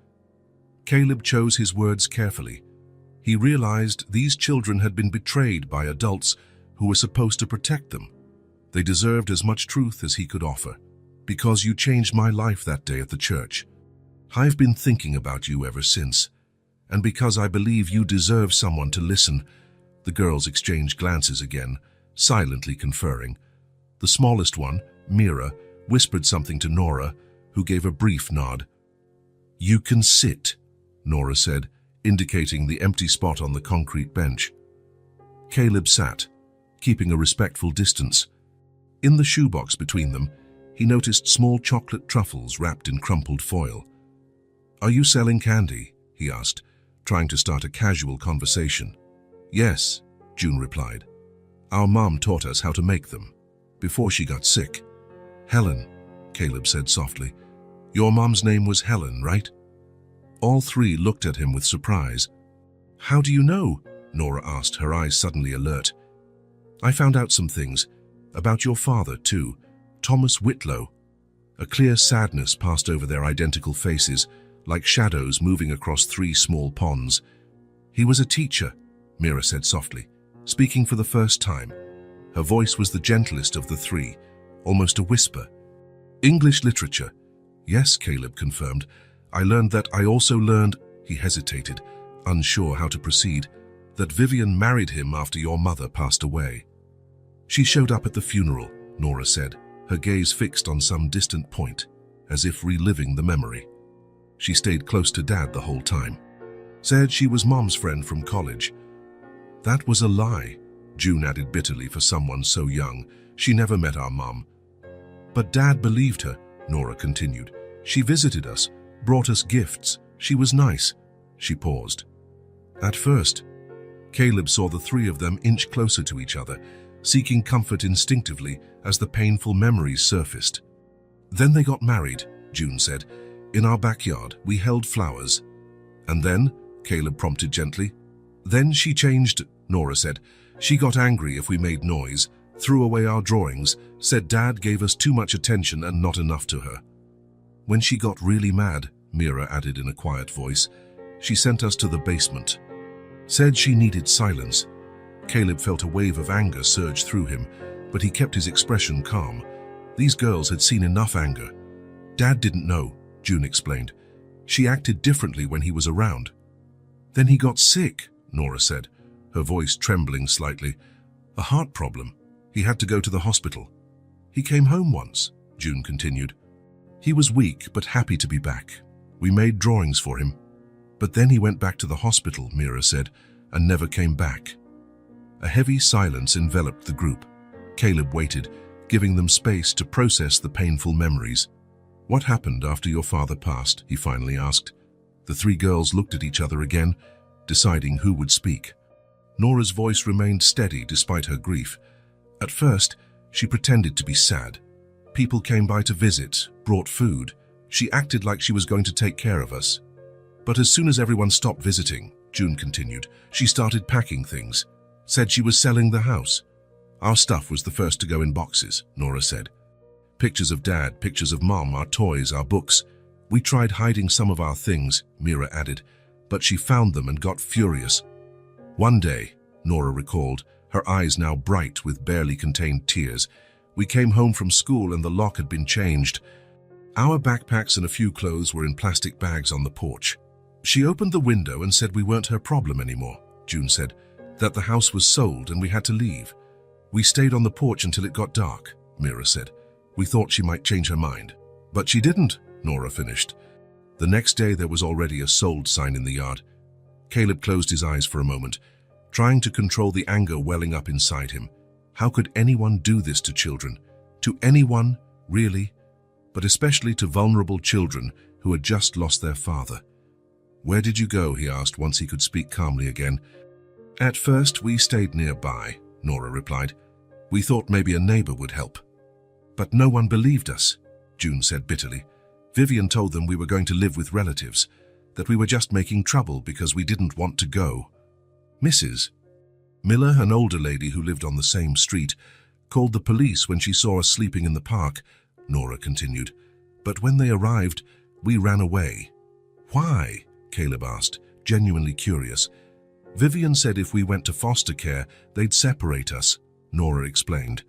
Caleb chose his words carefully. He realized these children had been betrayed by adults who were supposed to protect them. They deserved as much truth as he could offer. "Because you changed my life that day at the church. I've been thinking about you ever since. And because I believe you deserve someone to listen." The girls exchanged glances again, silently conferring. The smallest one, Mira, whispered something to Nora, who gave a brief nod. "You can sit," Nora said, indicating the empty spot on the concrete bench. Caleb sat, keeping a respectful distance. In the shoebox between them, he noticed small chocolate truffles wrapped in crumpled foil. "Are you selling candy?" he asked, trying to start a casual conversation. Yes, June replied. Our mom taught us how to make them, before she got sick. Helen, Caleb said softly. Your mom's name was Helen, right? All three looked at him with surprise. How do you know? Nora asked, her eyes suddenly alert. I found out some things. About your father, too. Thomas Whitlow. A clear sadness passed over their identical faces, like shadows moving across three small ponds. He was a teacher, Mira said softly, speaking for the first time. Her voice was the gentlest of the three, almost a whisper. English literature. Yes, Caleb confirmed. I learned that. I also learned, he hesitated, unsure how to proceed, that Vivian married him after your mother passed away. She showed up at the funeral, Nora said, her gaze fixed on some distant point, as if reliving the memory. She stayed close to Dad the whole time. Said she was Mom's friend from college. That was a lie, June added bitterly for someone so young. She never met our Mom. But Dad believed her, Nora continued. She visited us, brought us gifts. She was nice. She paused. At first, Caleb saw the three of them inch closer to each other, seeking comfort instinctively as the painful memories surfaced. Then they got married, June said. In our backyard, we held flowers. And then, Caleb prompted gently. Then she changed, Nora said. She got angry if we made noise, threw away our drawings, said Dad gave us too much attention and not enough to her. When she got really mad, Mira added in a quiet voice, she sent us to the basement. Said she needed silence. Caleb felt a wave of anger surge through him, but he kept his expression calm. These girls had seen enough anger. Dad didn't know, June explained. She acted differently when he was around. Then he got sick, Nora said, her voice trembling slightly. A heart problem. He had to go to the hospital. He came home once, June continued. He was weak but happy to be back. We made drawings for him. But then he went back to the hospital, Mira said, and never came back. A heavy silence enveloped the group. Caleb waited, giving them space to process the painful memories. What happened after your father passed? He finally asked. The three girls looked at each other again, deciding who would speak. Nora's voice remained steady despite her grief. At first, she pretended to be sad. People came by to visit, brought food. She acted like she was going to take care of us. But as soon as everyone stopped visiting, June continued, she started packing things. Said she was selling the house. Our stuff was the first to go in boxes, Nora said. Pictures of Dad, pictures of Mom, our toys, our books. We tried hiding some of our things, Mira added, but she found them and got furious. One day, Nora recalled, her eyes now bright with barely contained tears, we came home from school and the lock had been changed. Our backpacks and a few clothes were in plastic bags on the porch. She opened the window and said we weren't her problem anymore, June said, that the house was sold and we had to leave. We stayed on the porch until it got dark, Mira said. We thought she might change her mind. But she didn't, Nora finished. The next day there was already a sold sign in the yard. Caleb closed his eyes for a moment, trying to control the anger welling up inside him. How could anyone do this to children? To anyone, really? But especially to vulnerable children who had just lost their father. Where did you go? He asked once he could speak calmly again. At first we stayed nearby, Nora replied. We thought maybe a neighbor would help. But no one believed us, June said bitterly. Vivian told them we were going to live with relatives, that we were just making trouble because we didn't want to go. Mrs. Miller, an older lady who lived on the same street, called the police when she saw us sleeping in the park, Nora continued. But when they arrived, we ran away. Why? Caleb asked, genuinely curious. Vivian said if we went to foster care, they'd separate us, Nora explained.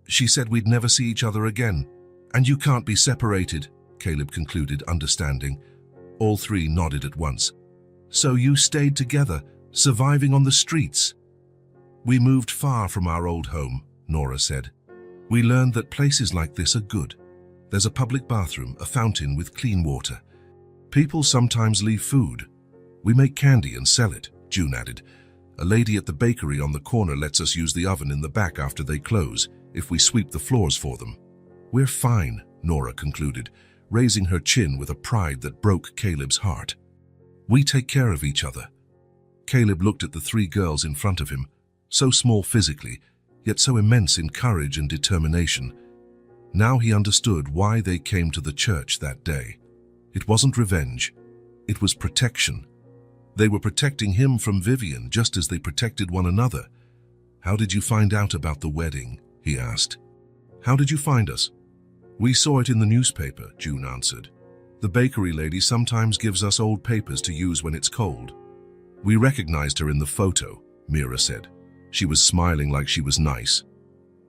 She said we'd never see each other again. And you can't be separated, Caleb concluded, understanding. All three nodded at once. So you stayed together, surviving on the streets? We moved far from our old home, Nora said. We learned that places like this are good. There's a public bathroom, a fountain with clean water. People sometimes leave food. We make candy and sell it, June added. A lady at the bakery on the corner lets us use the oven in the back after they close, if we sweep the floors for them. We're fine, Nora concluded, raising her chin with a pride that broke Caleb's heart. We take care of each other. Caleb looked at the three girls in front of him, so small physically, yet so immense in courage and determination. Now he understood why they came to the church that day. It wasn't revenge, it was protection. They were protecting him from Vivian just as they protected one another. "How did you find out about the wedding?" he asked. "How did you find us?" "We saw it in the newspaper," June answered. "The bakery lady sometimes gives us old papers to use when it's cold." "We recognized her in the photo," Mira said. She was smiling like she was nice.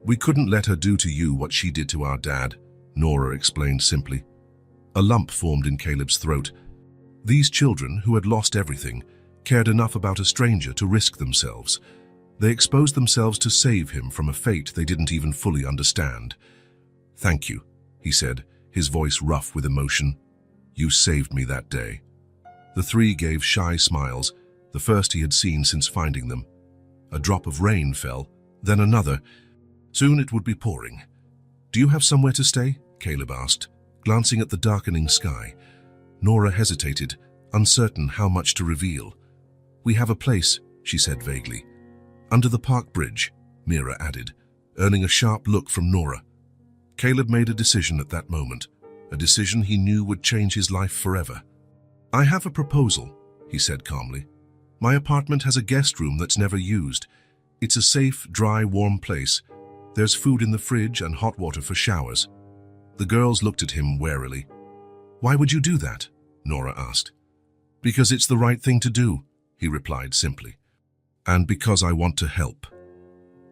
"We couldn't let her do to you what she did to our dad," Nora explained simply. A lump formed in Caleb's throat. These children, who had lost everything, cared enough about a stranger to risk themselves. They exposed themselves to save him from a fate they didn't even fully understand. "Thank you," he said, his voice rough with emotion. "You saved me that day." The three gave shy smiles, the first he had seen since finding them. A drop of rain fell, then another. Soon it would be pouring. "Do you have somewhere to stay?" Caleb asked, glancing at the darkening sky. Nora hesitated, uncertain how much to reveal. "We have a place," she said vaguely. "Under the park bridge," Mira added, earning a sharp look from Nora. Caleb made a decision at that moment, a decision he knew would change his life forever. "I have a proposal," he said calmly. "My apartment has a guest room that's never used. It's a safe, dry, warm place. There's food in the fridge and hot water for showers." The girls looked at him warily. "Why would you do that?" Nora asked. "Because it's the right thing to do," he replied simply. "And because I want to help."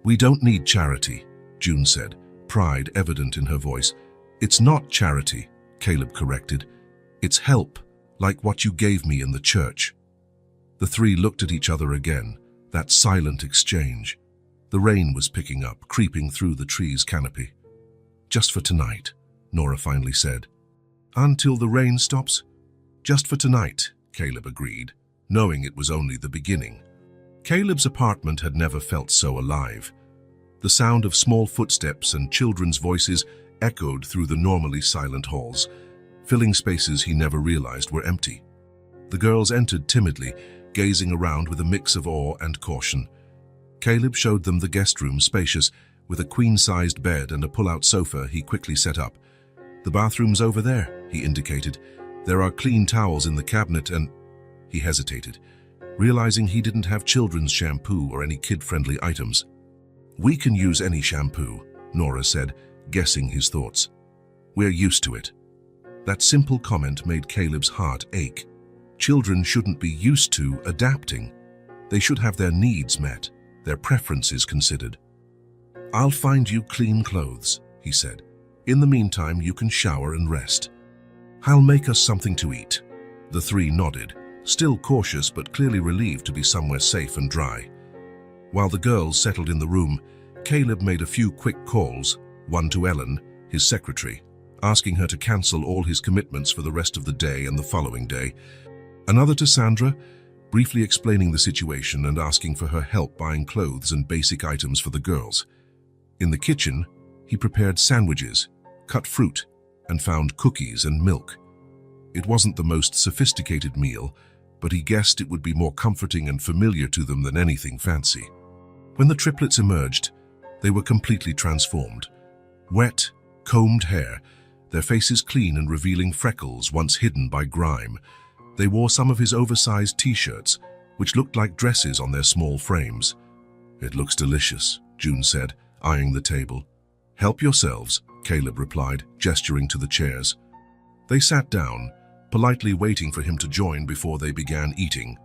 "We don't need charity," June said, pride evident in her voice. "It's not charity," Caleb corrected. "It's help, like what you gave me in the church." The three looked at each other again, that silent exchange. The rain was picking up, creeping through the tree's canopy. "Just for tonight," Nora finally said. "Until the rain stops?" "Just for tonight," Caleb agreed, knowing it was only the beginning. Caleb's apartment had never felt so alive. The sound of small footsteps and children's voices echoed through the normally silent halls, filling spaces he never realized were empty. The girls entered timidly, gazing around with a mix of awe and caution. Caleb showed them the guest room, spacious, with a queen-sized bed and a pull-out sofa he quickly set up. "The bathroom's over there," he indicated. "There are clean towels in the cabinet and—" He hesitated, realizing he didn't have children's shampoo or any kid-friendly items. "We can use any shampoo," Nora said, guessing his thoughts. "We're used to it." That simple comment made Caleb's heart ache. Children shouldn't be used to adapting. They should have their needs met, their preferences considered. "I'll find you clean clothes," he said. "In the meantime, you can shower and rest." "I'll make us something to eat." The three nodded, still cautious but clearly relieved to be somewhere safe and dry. While the girls settled in the room, Caleb made a few quick calls, one to Ellen, his secretary, asking her to cancel all his commitments for the rest of the day and the following day. Another to Sandra, briefly explaining the situation and asking for her help buying clothes and basic items for the girls. In the kitchen, he prepared sandwiches, cut fruit, and found cookies and milk. It wasn't the most sophisticated meal, but he guessed it would be more comforting and familiar to them than anything fancy. When the triplets emerged, they were completely transformed. Wet, combed hair, their faces clean and revealing freckles once hidden by grime. They wore some of his oversized t-shirts, which looked like dresses on their small frames. "It looks delicious," June said, eyeing the table. "Help yourselves," Caleb replied, gesturing to the chairs. They sat down, politely waiting for him to join before they began eating.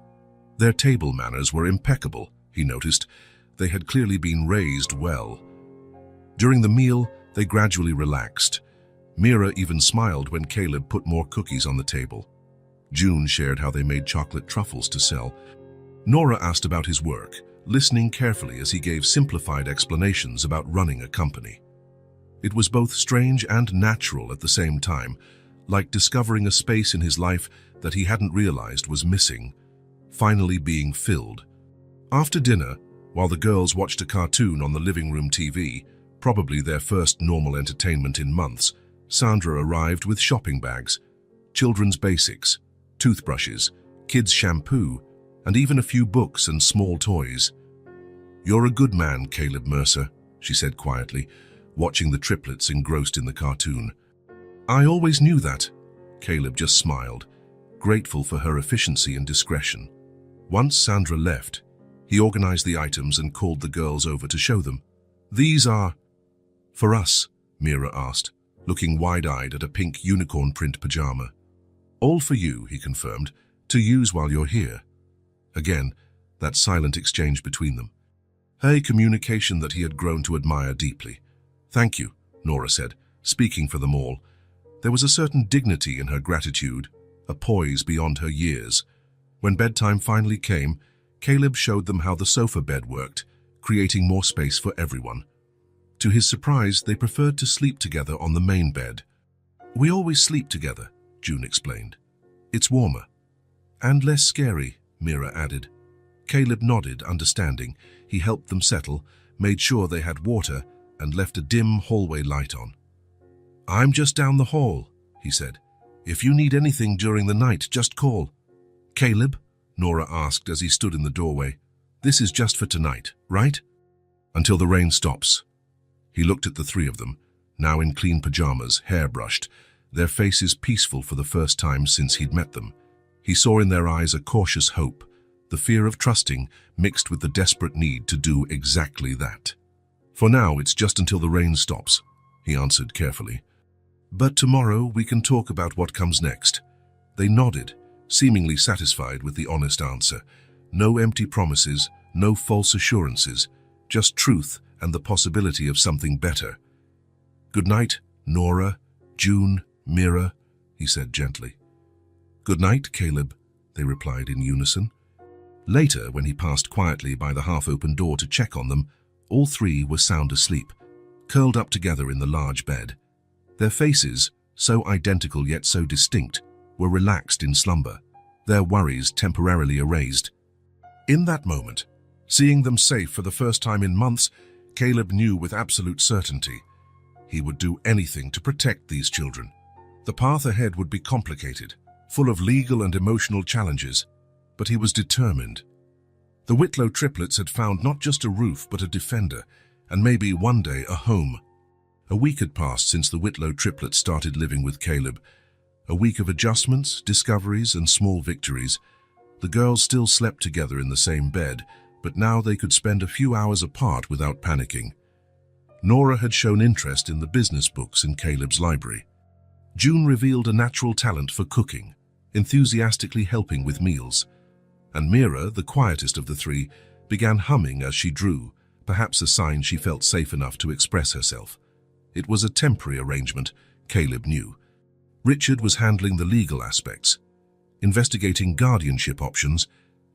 Their table manners were impeccable, he noticed. They had clearly been raised well. During the meal, they gradually relaxed. Mira even smiled when Caleb put more cookies on the table. June shared how they made chocolate truffles to sell. Nora asked about his work, listening carefully as he gave simplified explanations about running a company. It was both strange and natural at the same time, like discovering a space in his life that he hadn't realized was missing, finally being filled. After dinner, while the girls watched a cartoon on the living room TV, probably their first normal entertainment in months, Sandra arrived with shopping bags, children's basics, toothbrushes, kids' shampoo, and even a few books and small toys. "You're a good man, Caleb Mercer," she said quietly, watching the triplets engrossed in the cartoon. "I always knew that." Caleb just smiled, grateful for her efficiency and discretion. Once Sandra left, he organized the items and called the girls over to show them. "These are for us," Mira asked, looking wide-eyed at a pink unicorn print pajama. "All for you," he confirmed, "to use while you're here." Again, that silent exchange between them. A communication that he had grown to admire deeply. "Thank you," Nora said, speaking for them all. There was a certain dignity in her gratitude, a poise beyond her years. When bedtime finally came, Caleb showed them how the sofa bed worked, creating more space for everyone. To his surprise, they preferred to sleep together on the main bed. "We always sleep together," June explained. "It's warmer." "And less scary," Mira added. Caleb nodded, understanding. He helped them settle, made sure they had water, and left a dim hallway light on. "I'm just down the hall," he said. "If you need anything during the night, just call." "Caleb?" Nora asked as he stood in the doorway. "This is just for tonight, right?" "Until the rain stops." He looked at the three of them, now in clean pajamas, hair brushed, their faces peaceful for the first time since he'd met them. He saw in their eyes a cautious hope, the fear of trusting mixed with the desperate need to do exactly that. "For now, it's just until the rain stops," he answered carefully. "But tomorrow we can talk about what comes next." They nodded, seemingly satisfied with the honest answer. No empty promises, no false assurances, just truth and the possibility of something better. "Good night, Nora, June, Mira," he said gently. "Good night, Caleb," they replied in unison. Later, when he passed quietly by the half-open door to check on them, all three were sound asleep, curled up together in the large bed. Their faces, so identical yet so distinct, were relaxed in slumber, their worries temporarily erased. In that moment, seeing them safe for the first time in months, Caleb knew with absolute certainty he would do anything to protect these children. The path ahead would be complicated, full of legal and emotional challenges, but he was determined. The Whitlow triplets had found not just a roof but a defender, and maybe one day a home. A week had passed since the Whitlow triplets started living with Caleb. A week of adjustments, discoveries, and small victories. The girls still slept together in the same bed, but now they could spend a few hours apart without panicking. Nora had shown interest in the business books in Caleb's library. June revealed a natural talent for cooking, enthusiastically helping with meals. And Mira, the quietest of the three, began humming as she drew, perhaps a sign she felt safe enough to express herself. It was a temporary arrangement, Caleb knew. Richard was handling the legal aspects, investigating guardianship options,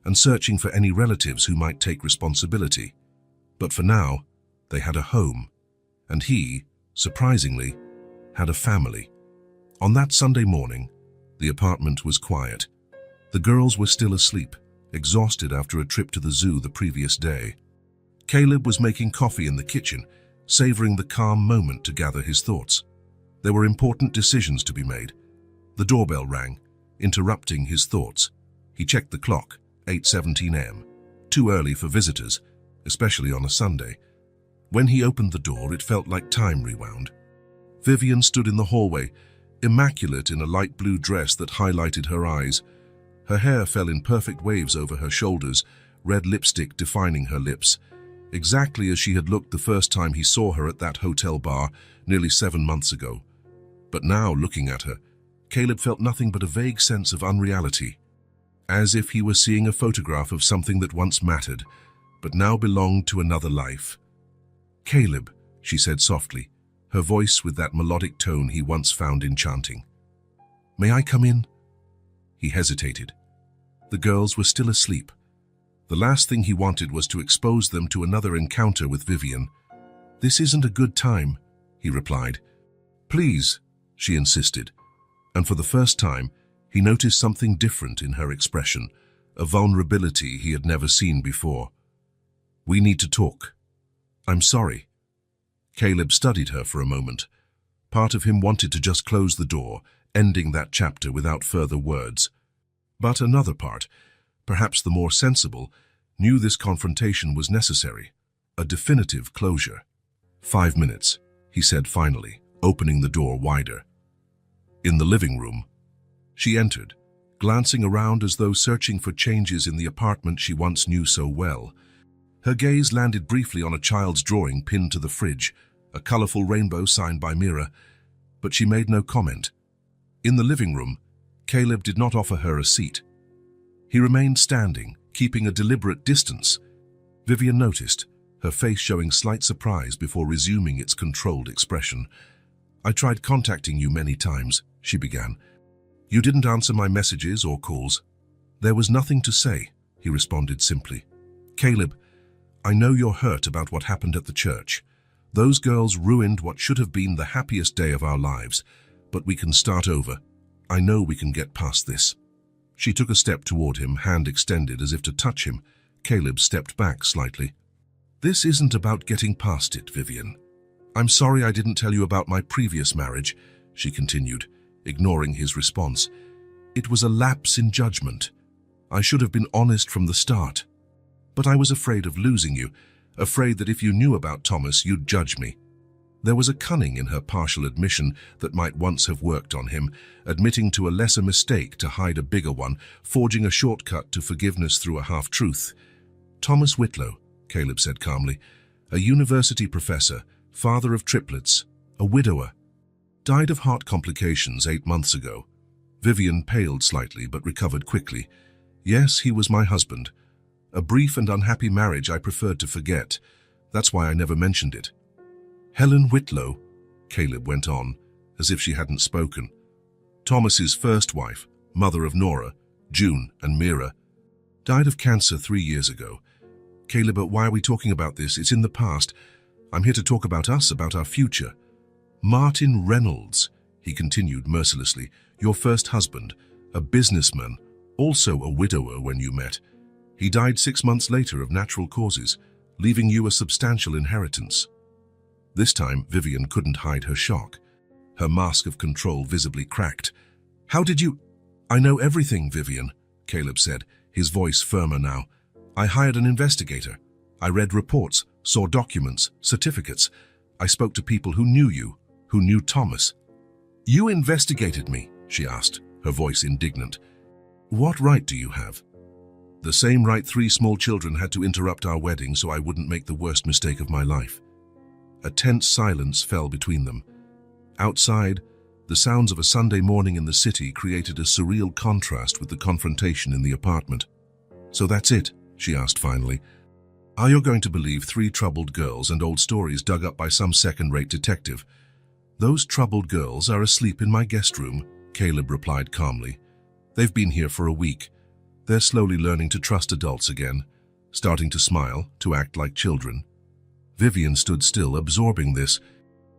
and searching for any relatives who might take responsibility. But for now, they had a home, and he, surprisingly, had a family. On that Sunday morning, the apartment was quiet. The girls were still asleep, exhausted after a trip to the zoo the previous day. Caleb was making coffee in the kitchen, savoring the calm moment to gather his thoughts. There were important decisions to be made. The doorbell rang, interrupting his thoughts. He checked the clock, 8:17 a.m. Too early for visitors, especially on a Sunday. When he opened the door, it felt like time rewound. Vivian stood in the hallway, immaculate in a light blue dress that highlighted her eyes. Her hair fell in perfect waves over her shoulders, red lipstick defining her lips, exactly as she had looked the first time he saw her at that hotel bar nearly 7 months ago. But now, looking at her, Caleb felt nothing but a vague sense of unreality, as if he were seeing a photograph of something that once mattered, but now belonged to another life. "Caleb," she said softly, her voice with that melodic tone he once found enchanting. "May I come in?" He hesitated. The girls were still asleep. The last thing he wanted was to expose them to another encounter with Vivian. "This isn't a good time," he replied. "Please," she insisted, and for the first time, he noticed something different in her expression, a vulnerability he had never seen before. "We need to talk. I'm sorry." Caleb studied her for a moment. Part of him wanted to just close the door, ending that chapter without further words. But another part, perhaps the more sensible, knew this confrontation was necessary, a definitive closure. 5 minutes, he said finally, opening the door wider. In the living room, she entered, glancing around as though searching for changes in the apartment she once knew so well. Her gaze landed briefly on a child's drawing pinned to the fridge, a colorful rainbow signed by Mira, but she made no comment. In the living room, Caleb did not offer her a seat. He remained standing, keeping a deliberate distance. Vivian noticed, her face showing slight surprise before resuming its controlled expression. "I tried contacting you many times," she began. "You didn't answer my messages or calls." "There was nothing to say," he responded simply. "Caleb, I know you're hurt about what happened at the church. Those girls ruined what should have been the happiest day of our lives, but we can start over. I know we can get past this." She took a step toward him, hand extended as if to touch him. Caleb stepped back slightly. "This isn't about getting past it, Vivian. I'm sorry I didn't tell you about my previous marriage," she continued, ignoring his response. "It was a lapse in judgment. I should have been honest from the start. But I was afraid of losing you, afraid that if you knew about Thomas, you'd judge me." There was a cunning in her partial admission that might once have worked on him, admitting to a lesser mistake to hide a bigger one, forging a shortcut to forgiveness through a half-truth. "Thomas Whitlow," Caleb said calmly, "a university professor, father of triplets, a widower. Died of heart complications 8 months ago." Vivian paled slightly but recovered quickly. "Yes, he was my husband. A brief and unhappy marriage I preferred to forget. That's why I never mentioned it." "Helen Whitlow," Caleb went on, as if she hadn't spoken. "Thomas's first wife, mother of Nora, June, and Mira. Died of cancer 3 years ago. Caleb, why are we talking about this? It's in the past. I'm here to talk about us, about our future. Martin Reynolds," he continued mercilessly, "your first husband, a businessman, also a widower when you met. He died 6 months later of natural causes, leaving you a substantial inheritance." This time, Vivian couldn't hide her shock. Her mask of control visibly cracked. "How did you—" "I know everything, Vivian," Caleb said, his voice firmer now. "I hired an investigator. I read reports, saw documents, certificates. I spoke to people who knew you, who knew Thomas." "You investigated me?" she asked, her voice indignant. "What right do you have?" "The same right 3 small children had to interrupt our wedding so I wouldn't make the worst mistake of my life." A tense silence fell between them. Outside, the sounds of a Sunday morning in the city created a surreal contrast with the confrontation in the apartment. "So that's it?" she asked finally. "Are you going to believe 3 troubled girls and old stories dug up by some second-rate detective?" "Those troubled girls are asleep in my guest room," Caleb replied calmly. "They've been here for a week. They're slowly learning to trust adults again, starting to smile, to act like children." Vivian stood still, absorbing this.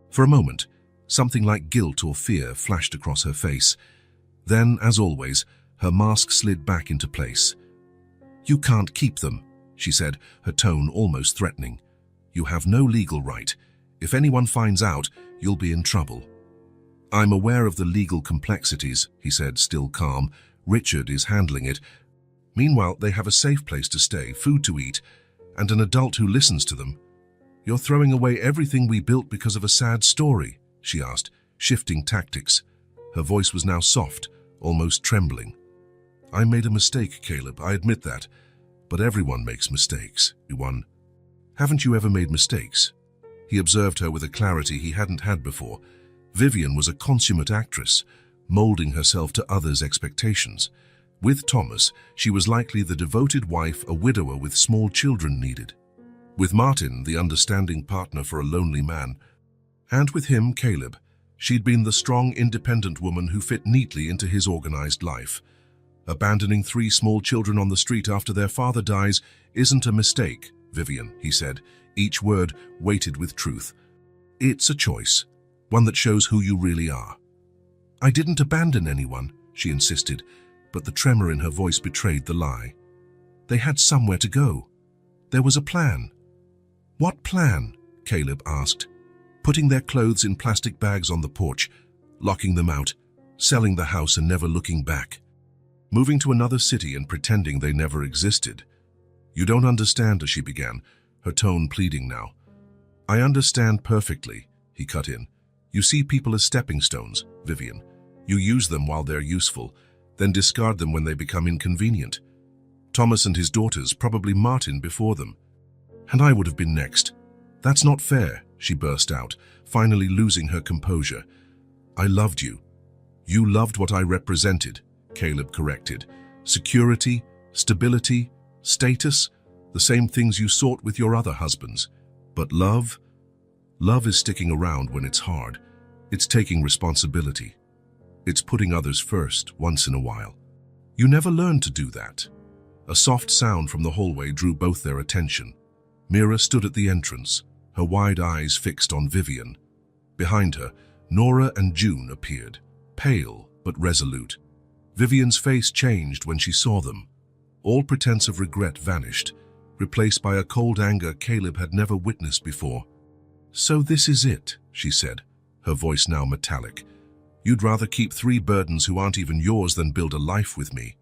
For a moment, something like guilt or fear flashed across her face. Then, as always, her mask slid back into place. "You can't keep them," she said, her tone almost threatening. "You have no legal right. If anyone finds out, you'll be in trouble." "I'm aware of the legal complexities," he said, still calm. "Richard is handling it. Meanwhile, they have a safe place to stay, food to eat, and an adult who listens to them." "You're throwing away everything we built because of a sad story?" she asked, shifting tactics. Her voice was now soft, almost trembling. "I made a mistake, Caleb, I admit that. But everyone makes mistakes, everyone. Haven't you ever made mistakes?" He observed her with a clarity he hadn't had before. Vivian was a consummate actress, molding herself to others' expectations. With Thomas, she was likely the devoted wife a widower with small children needed. With Martin, the understanding partner for a lonely man. And with him, Caleb, she'd been the strong, independent woman who fit neatly into his organized life. "Abandoning 3 small children on the street after their father dies isn't a mistake, Vivian," he said, each word weighted with truth. "It's a choice, one that shows who you really are." "I didn't abandon anyone," she insisted, but the tremor in her voice betrayed the lie. "They had somewhere to go. There was a plan." "What plan?" Caleb asked. "Putting their clothes in plastic bags on the porch, locking them out, selling the house and never looking back." moving to another city and pretending they never existed. You don't understand, she began, her tone pleading now. I understand perfectly, he cut in. You see people as stepping stones, Vivian. You use them while they're useful, then discard them when they become inconvenient. Thomas and his daughters, probably Martin before them. And I would have been next. That's not fair, she burst out, finally losing her composure. I loved you. You loved what I represented, Caleb corrected. Security, stability, status, the same things you sought with your other husbands. But love? Love is sticking around when it's hard. It's taking responsibility. It's putting others first, once in a while. You never learned to do that. A soft sound from the hallway drew both their attention. Mira stood at the entrance, her wide eyes fixed on Vivian. Behind her, Nora and June appeared, pale but resolute. Vivian's face changed when she saw them. All pretense of regret vanished, replaced by a cold anger Caleb had never witnessed before. So this is it, she said, her voice now metallic. You'd rather keep 3 burdens who aren't even yours than build a life with me.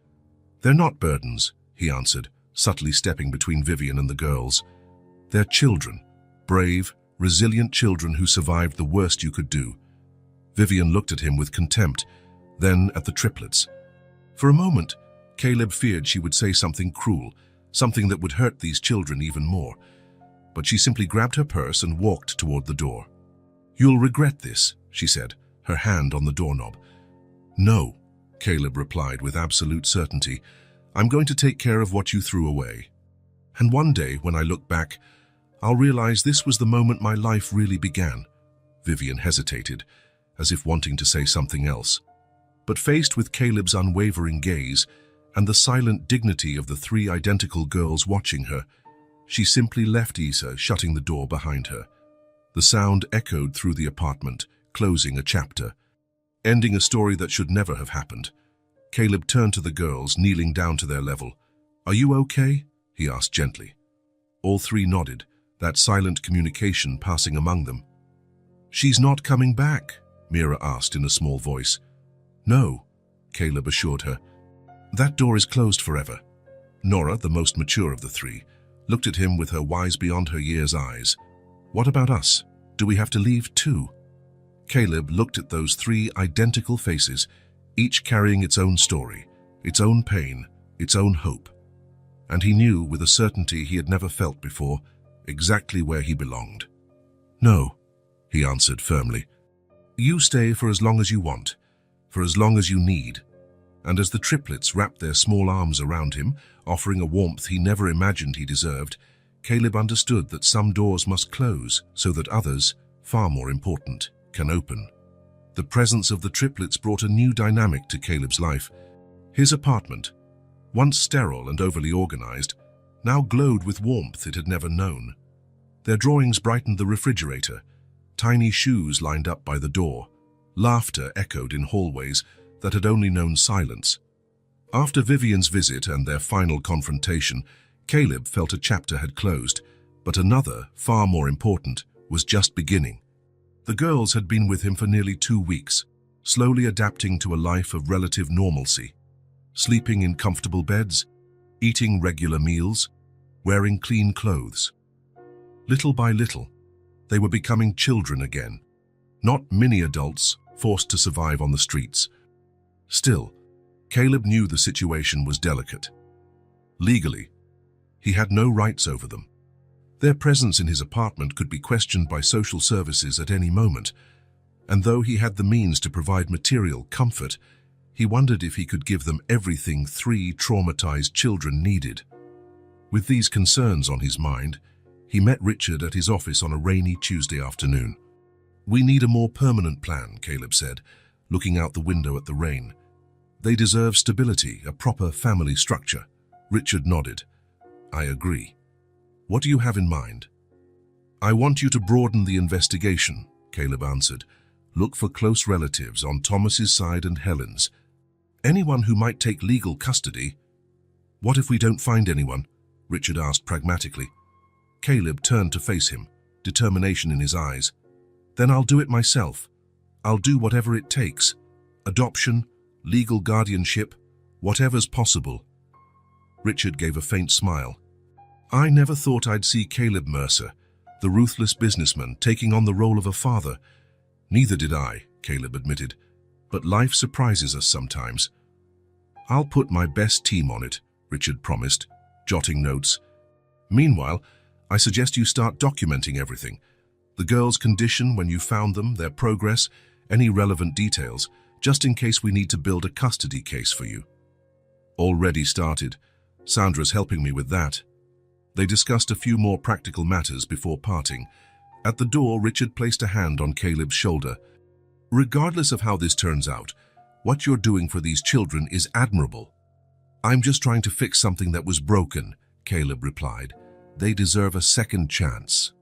They're not burdens, he answered, subtly stepping between Vivian and the girls. They're children, brave, resilient children who survived the worst you could do. Vivian looked at him with contempt, then at the triplets. For a moment, Caleb feared she would say something cruel, something that would hurt these children even more. But she simply grabbed her purse and walked toward the door. You'll regret this, she said, her hand on the doorknob. No, Caleb replied with absolute certainty. I'm going to take care of what you threw away. And one day, when I look back, I'll realize this was the moment my life really began. Vivian hesitated, as if wanting to say something else. But faced with Caleb's unwavering gaze and the silent dignity of the 3 identical girls watching her, she simply left Isa, shutting the door behind her. The sound echoed through the apartment, closing a chapter, ending a story that should never have happened. Caleb turned to the girls, kneeling down to their level. Are you okay? He asked gently. All 3 nodded, that silent communication passing among them. She's not coming back, Mira asked in a small voice. No, Caleb assured her. That door is closed forever. Nora, the most mature of the 3, looked at him with her wise beyond her years eyes. What about us? Do we have to leave too? Caleb looked at those 3 identical faces, each carrying its own story, its own pain, its own hope. And he knew with a certainty he had never felt before, exactly where he belonged. No, he answered firmly. You stay for as long as you want, for as long as you need. And as the triplets wrapped their small arms around him, offering a warmth he never imagined he deserved, Caleb understood that some doors must close so that others, far more important, can open. The presence of the triplets brought a new dynamic to Caleb's life. His apartment, once sterile and overly organized, now glowed with warmth it had never known. Their drawings brightened the refrigerator, tiny shoes lined up by the door, laughter echoed in hallways that had only known silence. After Vivian's visit and their final confrontation, Caleb felt a chapter had closed, but another, far more important, was just beginning. The girls had been with him for nearly 2 weeks, slowly adapting to a life of relative normalcy, sleeping in comfortable beds, eating regular meals, wearing clean clothes. Little by little, they were becoming children again, not mini-adults forced to survive on the streets. Still, Caleb knew the situation was delicate. Legally, he had no rights over them. Their presence in his apartment could be questioned by social services at any moment, and though he had the means to provide material comfort, he wondered if he could give them everything 3 traumatized children needed. With these concerns on his mind, he met Richard at his office on a rainy Tuesday afternoon. We need a more permanent plan, Caleb said, looking out the window at the rain. They deserve stability, a proper family structure. Richard nodded. I agree. What do you have in mind? I want you to broaden the investigation, Caleb answered. Look for close relatives on Thomas's side and Helen's. Anyone who might take legal custody. What if we don't find anyone? Richard asked pragmatically. Caleb turned to face him, determination in his eyes. Then I'll do it myself. I'll do whatever it takes. Adoption, legal guardianship, Whatever's possible. Richard gave a faint smile. I never thought I'd see Caleb Mercer, the ruthless businessman, taking on the role of a father. Neither did I, Caleb admitted, but life surprises us sometimes. I'll put my best team on it, Richard promised, jotting notes. Meanwhile, I suggest you start documenting everything. The girls' condition when you found them, their progress, any relevant details, just in case we need to build a custody case for you. Already started. Sandra's helping me with that. They discussed a few more practical matters before parting. At the door, Richard placed a hand on Caleb's shoulder. Regardless of how this turns out, what you're doing for these children is admirable. I'm just trying to fix something that was broken, Caleb replied. They deserve a second chance.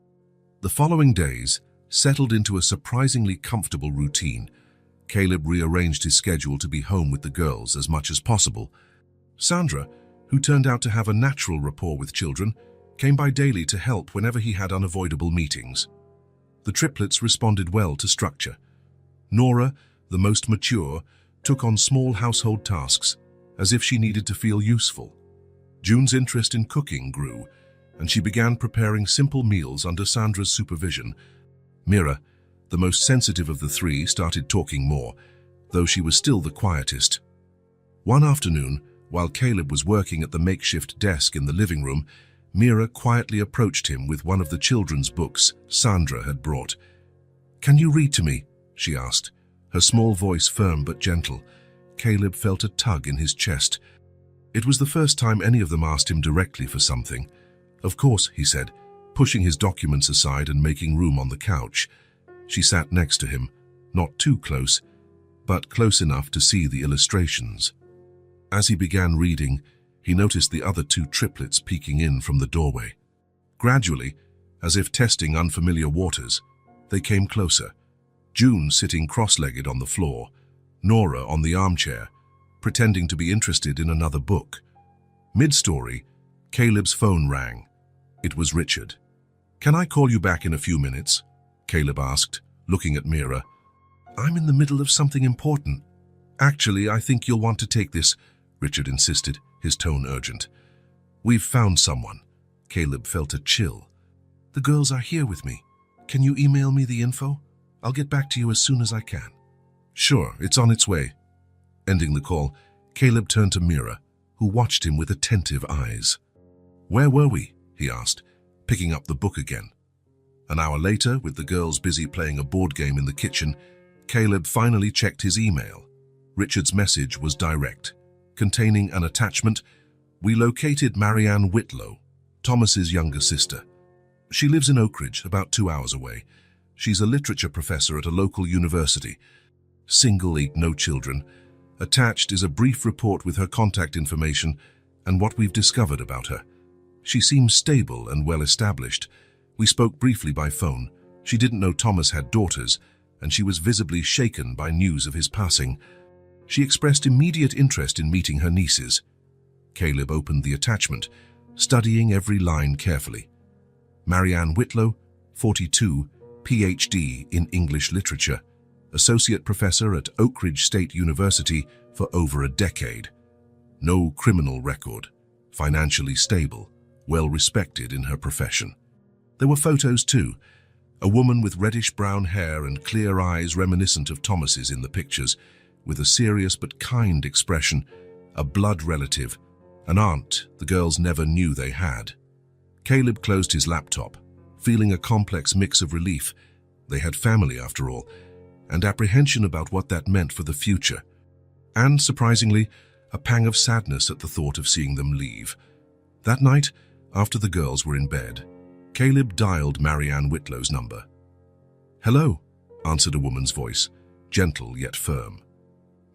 The following days settled into a surprisingly comfortable routine. Caleb rearranged his schedule to be home with the girls as much as possible. Sandra, who turned out to have a natural rapport with children, came by daily to help whenever he had unavoidable meetings. The triplets responded well to structure. Nora, the most mature, took on small household tasks, as if she needed to feel useful. June's interest in cooking grew, and she began preparing simple meals under Sandra's supervision. Mira, the most sensitive of the three, started talking more, though she was still the quietest. One afternoon, while Caleb was working at the makeshift desk in the living room, Mira quietly approached him with one of the children's books Sandra had brought. "Can you read to me?" she asked, her small voice firm but gentle. Caleb felt a tug in his chest. It was the first time any of them asked him directly for something. "Of course," he said, pushing his documents aside and making room on the couch. She sat next to him, not too close, but close enough to see the illustrations. As he began reading, he noticed the other two triplets peeking in from the doorway. Gradually, as if testing unfamiliar waters, they came closer. June sitting cross-legged on the floor, Nora on the armchair, pretending to be interested in another book. Mid-story, Caleb's phone rang. It was Richard. "Can I call you back in a few minutes?" Caleb asked, looking at Mira. "I'm in the middle of something important." "Actually, I think you'll want to take this," Richard insisted, his tone urgent. "We've found someone." Caleb felt a chill. "The girls are here with me. Can you email me the info? I'll get back to you as soon as I can." "Sure, it's on its way." Ending the call, Caleb turned to Mira, who watched him with attentive eyes. "Where were we?" he asked, picking up the book again. An hour later, with the girls busy playing a board game in the kitchen, Caleb finally checked his email. Richard's message was direct, containing an attachment. "We located Marianne Whitlow, Thomas's younger sister. She lives in Oak Ridge, about 2 hours away. She's a literature professor at a local university. Single, no children. Attached is a brief report with her contact information and what we've discovered about her. She seems stable and well-established. We spoke briefly by phone. She didn't know Thomas had daughters, and she was visibly shaken by news of his passing. She expressed immediate interest in meeting her nieces." Caleb opened the attachment, studying every line carefully. Marianne Whitlow, 42, Ph.D. in English Literature, Associate Professor at Oak Ridge State University for over a decade. No criminal record, financially stable, well-respected in her profession. There were photos too, a woman with reddish-brown hair and clear eyes reminiscent of Thomas's in the pictures, with a serious but kind expression, a blood relative, an aunt the girls never knew they had. Caleb closed his laptop, feeling a complex mix of relief. They had family after all, and apprehension about what that meant for the future. And, surprisingly, a pang of sadness at the thought of seeing them leave. That night, after the girls were in bed, Caleb dialed Marianne Whitlow's number. "Hello," answered a woman's voice, gentle yet firm.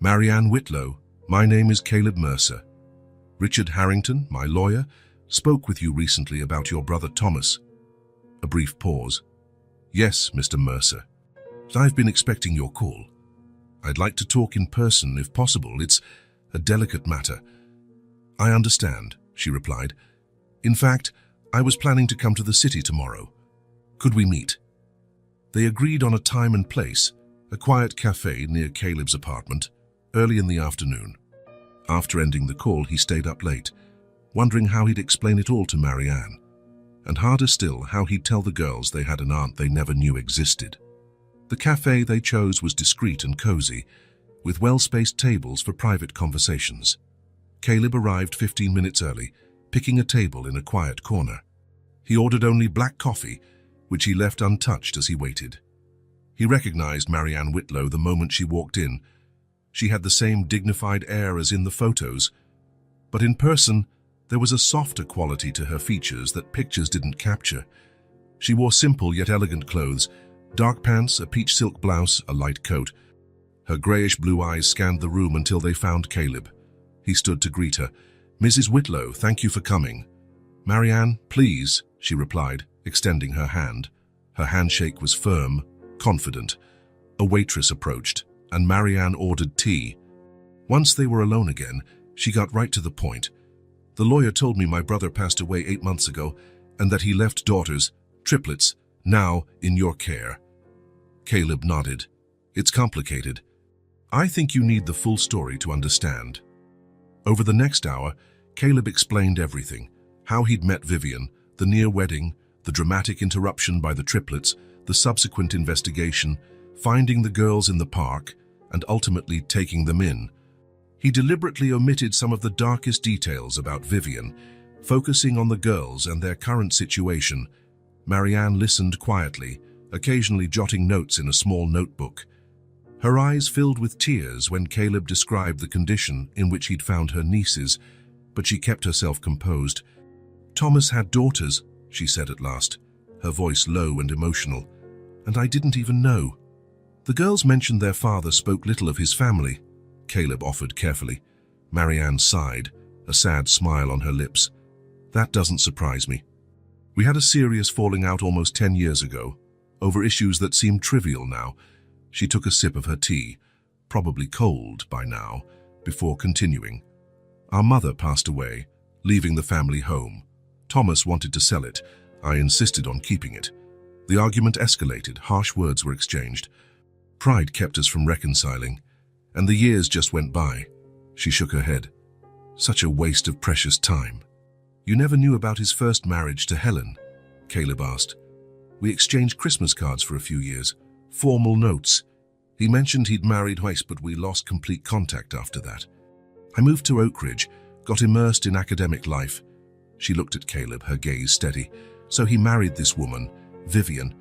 "Marianne Whitlow, my name is Caleb Mercer. Richard Harrington, my lawyer, spoke with you recently about your brother Thomas." A brief pause. "Yes, Mr. Mercer. I've been expecting your call. I'd like to talk in person if possible. It's a delicate matter." "I understand," she replied. "In fact, I was planning to come to the city tomorrow. Could we meet?" They agreed on a time and place, a quiet cafe near Caleb's apartment, early in the afternoon. After ending the call, he stayed up late, wondering how he'd explain it all to Marianne, and harder still, how he'd tell the girls they had an aunt they never knew existed. The cafe they chose was discreet and cozy, with well-spaced tables for private conversations. Caleb arrived 15 minutes early, picking a table in a quiet corner. He ordered only black coffee, which he left untouched as he waited. He recognized Marianne Whitlow the moment she walked in. She had the same dignified air as in the photos, but in person, there was a softer quality to her features that pictures didn't capture. She wore simple yet elegant clothes, dark pants, a peach silk blouse, a light coat. Her grayish-blue eyes scanned the room until they found Caleb. He stood to greet her. "Mrs. Whitlow, thank you for coming." "Marianne, please," she replied, extending her hand. Her handshake was firm, confident. A waitress approached, and Marianne ordered tea. Once they were alone again, she got right to the point. "The lawyer told me my brother passed away 8 months ago, and that he left daughters, triplets, now in your care." Caleb nodded. "It's complicated. I think you need the full story to understand." Over the next hour, Caleb explained everything: how he'd met Vivian, the near wedding, the dramatic interruption by the triplets, the subsequent investigation, finding the girls in the park, and ultimately taking them in. He deliberately omitted some of the darkest details about Vivian, focusing on the girls and their current situation. Marianne listened quietly, occasionally jotting notes in a small notebook. Her eyes filled with tears when Caleb described the condition in which he'd found her nieces, but she kept herself composed. "Thomas had daughters," she said at last, her voice low and emotional, "and I didn't even know." "The girls mentioned their father spoke little of his family," Caleb offered carefully. Marianne sighed, a sad smile on her lips. "That doesn't surprise me. We had a serious falling out almost 10 years ago, over issues that seem trivial now." She took a sip of her tea, probably cold by now, before continuing. "Our mother passed away, leaving the family home. Thomas wanted to sell it. I insisted on keeping it. The argument escalated, harsh words were exchanged. Pride kept us from reconciling, and the years just went by." She shook her head. "Such a waste of precious time." "You never knew about his first marriage to Helen?" Caleb asked. "We exchanged Christmas cards for a few years, formal notes. He mentioned he'd married twice, but we lost complete contact after that. I moved to Oak Ridge, got immersed in academic life." She looked at Caleb, her gaze steady. "So he married this woman, Vivian,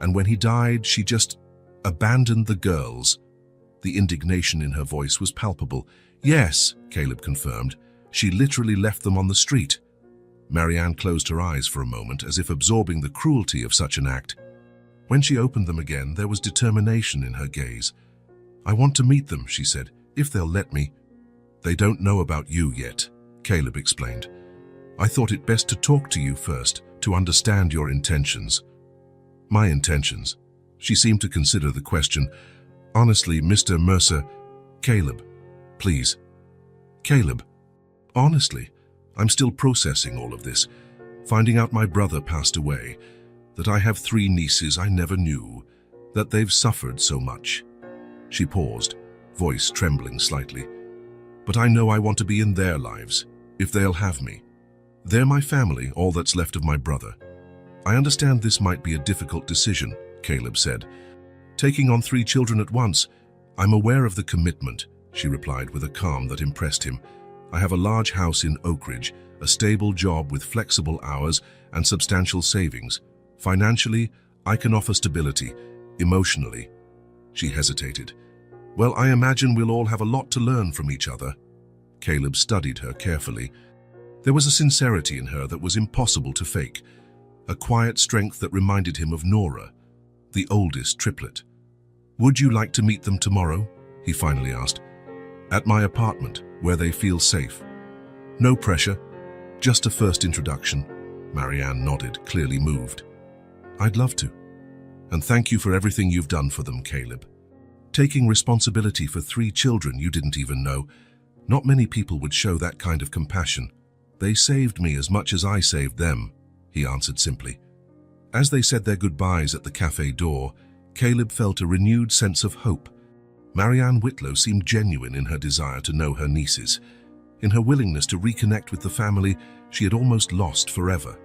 and when he died, she just abandoned the girls." The indignation in her voice was palpable. "Yes," Caleb confirmed. "She literally left them on the street." Marianne closed her eyes for a moment, as if absorbing the cruelty of such an act. When she opened them again, there was determination in her gaze. "I want to meet them," she said, "if they'll let me." "They don't know about you yet," Caleb explained. "I thought it best to talk to you first, to understand your intentions." "My intentions?" She seemed to consider the question. "Honestly, Mr. Mercer..." "Caleb, please." "Caleb, honestly, I'm still processing all of this, finding out my brother passed away, that I have 3 nieces I never knew, that they've suffered so much." She paused, voice trembling slightly. "But I know I want to be in their lives, if they'll have me. They're my family, all that's left of my brother." "I understand this might be a difficult decision," Caleb said. "Taking on 3 children at once, I'm aware of the commitment," she replied with a calm that impressed him. "I have a large house in Oak Ridge, a stable job with flexible hours and substantial savings. Financially, I can offer stability. Emotionally..." She hesitated. "Well, I imagine we'll all have a lot to learn from each other." Caleb studied her carefully. There was a sincerity in her that was impossible to fake, a quiet strength that reminded him of Nora, the oldest triplet. "Would you like to meet them tomorrow?" he finally asked. "At my apartment, where they feel safe. No pressure, just a first introduction." Marianne nodded, clearly moved. "I'd love to. And thank you for everything you've done for them, Caleb. Taking responsibility for 3 children you didn't even know. Not many people would show that kind of compassion. They saved me as much as I saved them," he answered simply. As they said their goodbyes at the cafe door, Caleb felt a renewed sense of hope. Marianne Whitlow seemed genuine in her desire to know her nieces. in her willingness to reconnect with the family she had almost lost forever.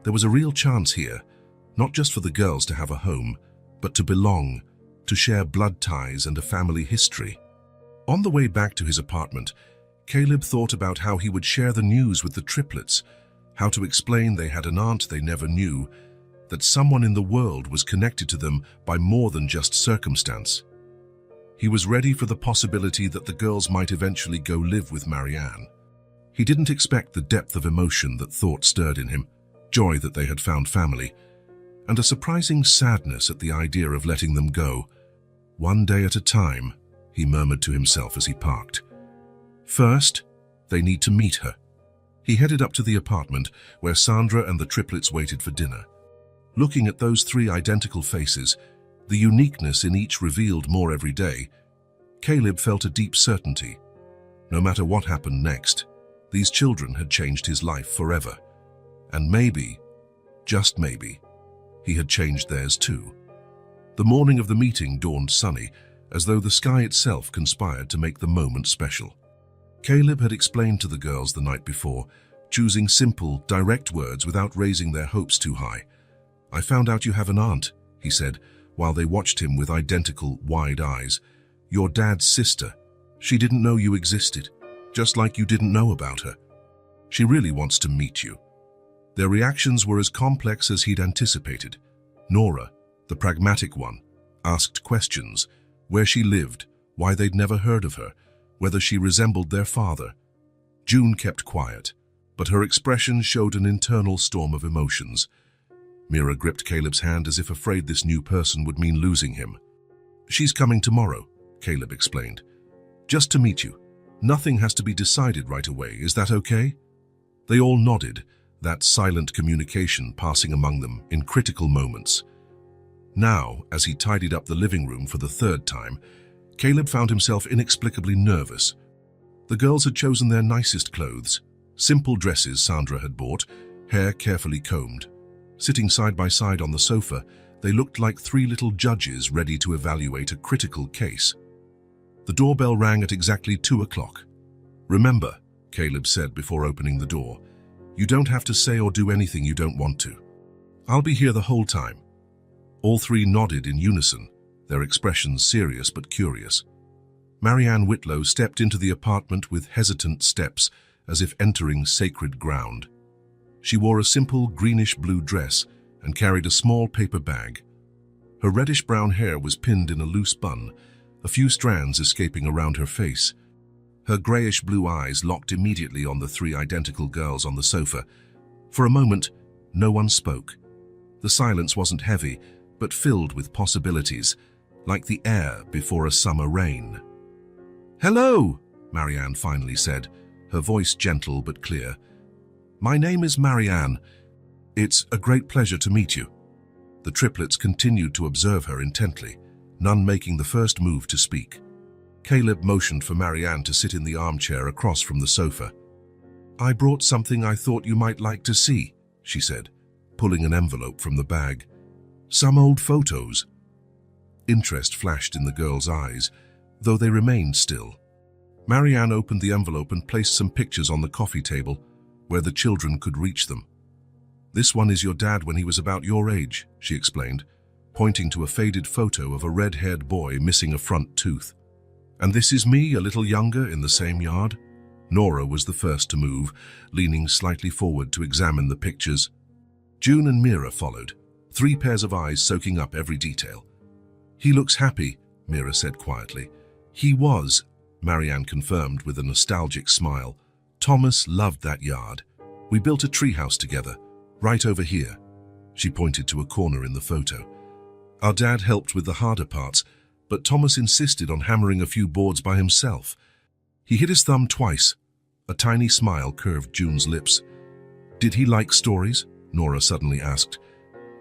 There was a real chance here, not just for the girls to have a home, but to belong, to share blood ties and a family history. On the way back to his apartment, Caleb thought about how he would share the news with the triplets, how to explain they had an aunt they never knew, that someone in the world was connected to them by more than just circumstance. He was ready for the possibility that the girls might eventually go live with Marianne. He didn't expect the depth of emotion that thought stirred in him, joy that they had found family, and a surprising sadness at the idea of letting them go. One day at a time, he murmured to himself as he parked. First, they need to meet her. He headed up to the apartment where Sandra and the triplets waited for dinner. Looking at those three identical faces, the uniqueness in each revealed more every day, Caleb felt a deep certainty. No matter what happened next, these children had changed his life forever. And maybe, just maybe, he had changed theirs too. The morning of the meeting dawned sunny, as though the sky itself conspired to make the moment special. Caleb had explained to the girls the night before, choosing simple, direct words without raising their hopes too high. "I found out you have an aunt," he said, while they watched him with identical, wide eyes. "Your dad's sister. She didn't know you existed, just like you didn't know about her. She really wants to meet you." Their reactions were as complex as he'd anticipated. Nora, the pragmatic one, asked questions: where she lived, why they'd never heard of her, whether she resembled their father. June kept quiet, but her expression showed an internal storm of emotions. Mira gripped Caleb's hand as if afraid this new person would mean losing him. "She's coming tomorrow," Caleb explained. "Just to meet you. Nothing has to be decided right away. Is that okay?" They all nodded, that silent communication passing among them in critical moments. Now, as he tidied up the living room for the third time, Caleb found himself inexplicably nervous. The girls had chosen their nicest clothes, simple dresses Sandra had bought, hair carefully combed. Sitting side by side on the sofa, they looked like three little judges ready to evaluate a critical case. The doorbell rang at exactly 2 o'clock. "Remember," Caleb said before opening the door, "you don't have to say or do anything you don't want to. I'll be here the whole time." All three nodded in unison, their expressions serious but curious. Marianne Whitlow stepped into the apartment with hesitant steps, as if entering sacred ground. She wore a simple greenish-blue dress and carried a small paper bag. Her reddish-brown hair was pinned in a loose bun, a few strands escaping around her face. Her grayish-blue eyes locked immediately on the three identical girls on the sofa. For a moment, no one spoke. The silence wasn't heavy, but filled with possibilities, like the air before a summer rain. "Hello," Marianne finally said, her voice gentle but clear. "My name is Marianne. It's a great pleasure to meet you." The triplets continued to observe her intently, none making the first move to speak. Caleb motioned for Marianne to sit in the armchair across from the sofa. "I brought something I thought you might like to see," she said, pulling an envelope from the bag. "Some old photos." Interest flashed in the girls' eyes, though they remained still. Marianne opened the envelope and placed some pictures on the coffee table, where the children could reach them. "This one is your dad when he was about your age," she explained, pointing to a faded photo of a red-haired boy missing a front tooth. "And this is me, a little younger, in the same yard." Nora was the first to move, leaning slightly forward to examine the pictures. June and Mira followed, 3 pairs of eyes soaking up every detail. "He looks happy," Mira said quietly. "He was," Marianne confirmed with a nostalgic smile. "Thomas loved that yard. We built a treehouse together, right over here." She pointed to a corner in the photo. "Our dad helped with the harder parts, but Thomas insisted on hammering a few boards by himself. He hit his thumb twice." A tiny smile curved June's lips. "Did he like stories?" Nora suddenly asked.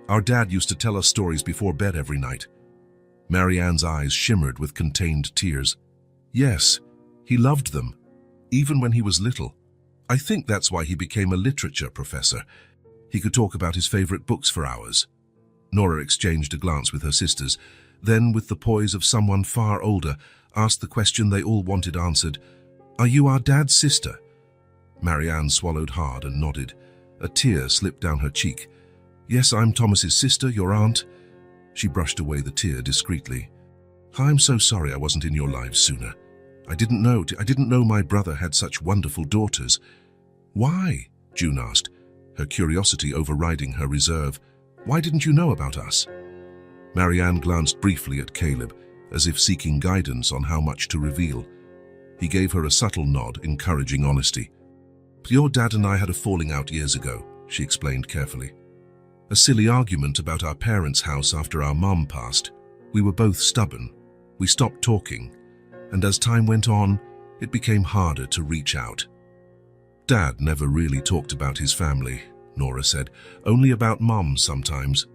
"Our dad used to tell us stories before bed every night." Marianne's eyes shimmered with contained tears. "Yes, he loved them, even when he was little. I think that's why he became a literature professor. He could talk about his favorite books for hours." Nora exchanged a glance with her sisters, then, with the poise of someone far older, asked the question they all wanted answered. Are you our dad's sister? Marianne swallowed hard and nodded. A tear slipped down her cheek. Yes, I'm Thomas's sister, your aunt. She brushed away the tear discreetly. I'm so sorry I wasn't in your lives sooner. I didn't know my brother had such wonderful daughters. Why? June asked, her curiosity overriding her reserve. Why didn't you know about us? Marianne glanced briefly at Caleb, as if seeking guidance on how much to reveal. He gave her a subtle nod, encouraging honesty. Your dad and I had a falling out years ago, she explained carefully. A silly argument about our parents' house after our mum passed. We were both stubborn. We stopped talking, and as time went on, it became harder to reach out. Dad never really talked about his family, Nora said, only about Mum sometimes.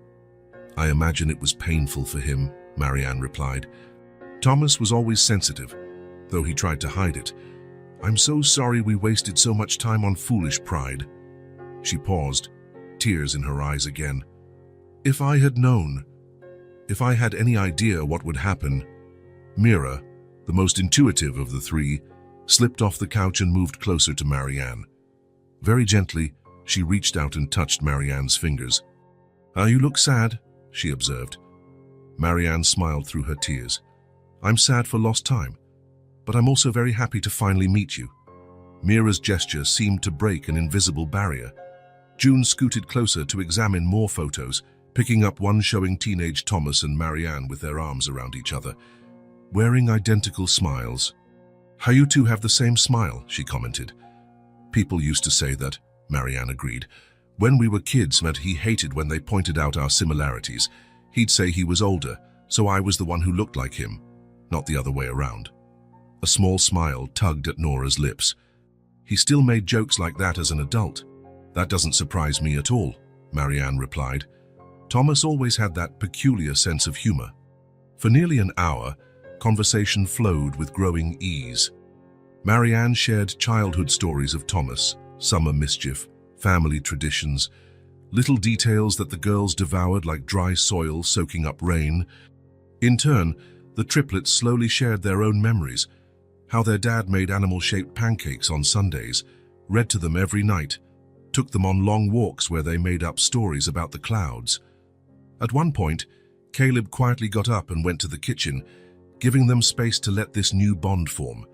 I imagine it was painful for him, Marianne replied. Thomas was always sensitive, though he tried to hide it. I'm so sorry we wasted so much time on foolish pride. She paused, tears in her eyes again. If I had known, if I had any idea what would happen. Mira, the most intuitive of the three, slipped off the couch and moved closer to Marianne. Very gently, she reached out and touched Marianne's fingers. You look sad, she observed. Marianne smiled through her tears. I'm sad for lost time, but I'm also very happy to finally meet you. Mira's gesture seemed to break an invisible barrier. June scooted closer to examine more photos, picking up one showing teenage Thomas and Marianne with their arms around each other, wearing identical smiles. How you two have the same smile, she commented. People used to say that, Marianne agreed. When we were kids, he hated when they pointed out our similarities. He'd say he was older, so I was the one who looked like him, not the other way around. A small smile tugged at Nora's lips. He still made jokes like that as an adult. That doesn't surprise me at all, Marianne replied. Thomas always had that peculiar sense of humor. For nearly an hour, conversation flowed with growing ease. Marianne shared childhood stories of Thomas, summer mischief, family traditions, little details that the girls devoured like dry soil soaking up rain. In turn, the triplets slowly shared their own memories, how their dad made animal-shaped pancakes on Sundays, read to them every night, took them on long walks where they made up stories about the clouds. At one point, Caleb quietly got up and went to the kitchen, giving them space to let this new bond form.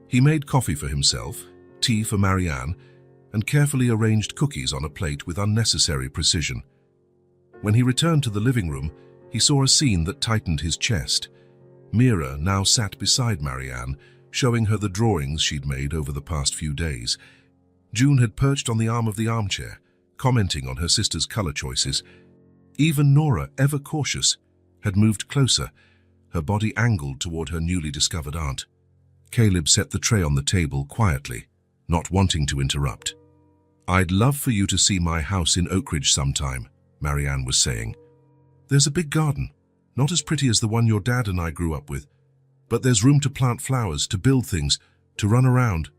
He made coffee for himself, tea for Marianne, and carefully arranged cookies on a plate with unnecessary precision. When he returned to the living room, he saw a scene that tightened his chest. Mira now sat beside Marianne, showing her the drawings she'd made over the past few days. June had perched on the arm of the armchair, commenting on her sister's color choices. Even Nora, ever cautious, had moved closer, her body angled toward her newly discovered aunt. Caleb set the tray on the table quietly, not wanting to interrupt. I'd love for you to see my house in Oak Ridge sometime, Marianne was saying. There's a big garden, not as pretty as the one your dad and I grew up with, but there's room to plant flowers, to build things, to run around.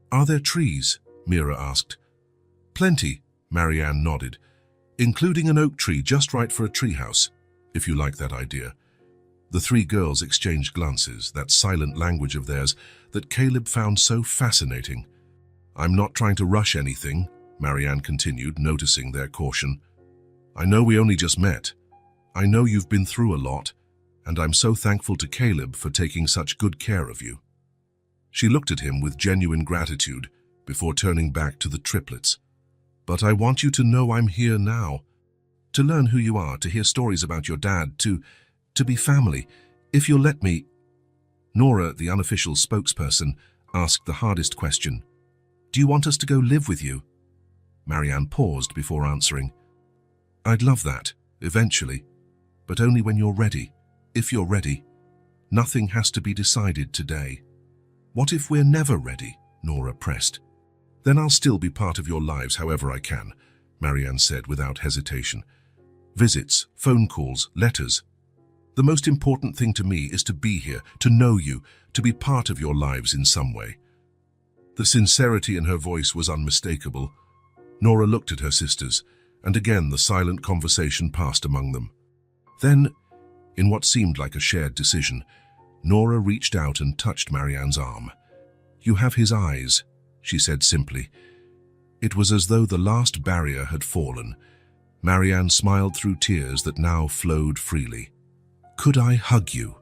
Are there trees? Mira asked. Plenty, Marianne nodded, including an oak tree just right for a treehouse, if you like that idea. The three girls exchanged glances, that silent language of theirs that Caleb found so fascinating. I'm not trying to rush anything, Marianne continued, noticing their caution. I know we only just met. I know you've been through a lot, and I'm so thankful to Caleb for taking such good care of you. She looked at him with genuine gratitude before turning back to the triplets. But I want you to know I'm here now, to learn who you are, to hear stories about your dad, to be family, if you'll let me. Nora, the unofficial spokesperson, asked the hardest question. Do you want us to go live with you? Marianne paused before answering. I'd love that, eventually, but only when you're ready, if you're ready. Nothing has to be decided today. What if we're never ready? Nora pressed. Then I'll still be part of your lives however I can, Marianne said without hesitation. Visits, phone calls, letters. The most important thing to me is to be here, to know you, to be part of your lives in some way. The sincerity in her voice was unmistakable. Nora looked at her sisters, and again the silent conversation passed among them. Then, in what seemed like a shared decision, Nora reached out and touched Marianne's arm. "You have his eyes," she said simply. It was as though the last barrier had fallen. Marianne smiled through tears that now flowed freely. "Could I hug you?"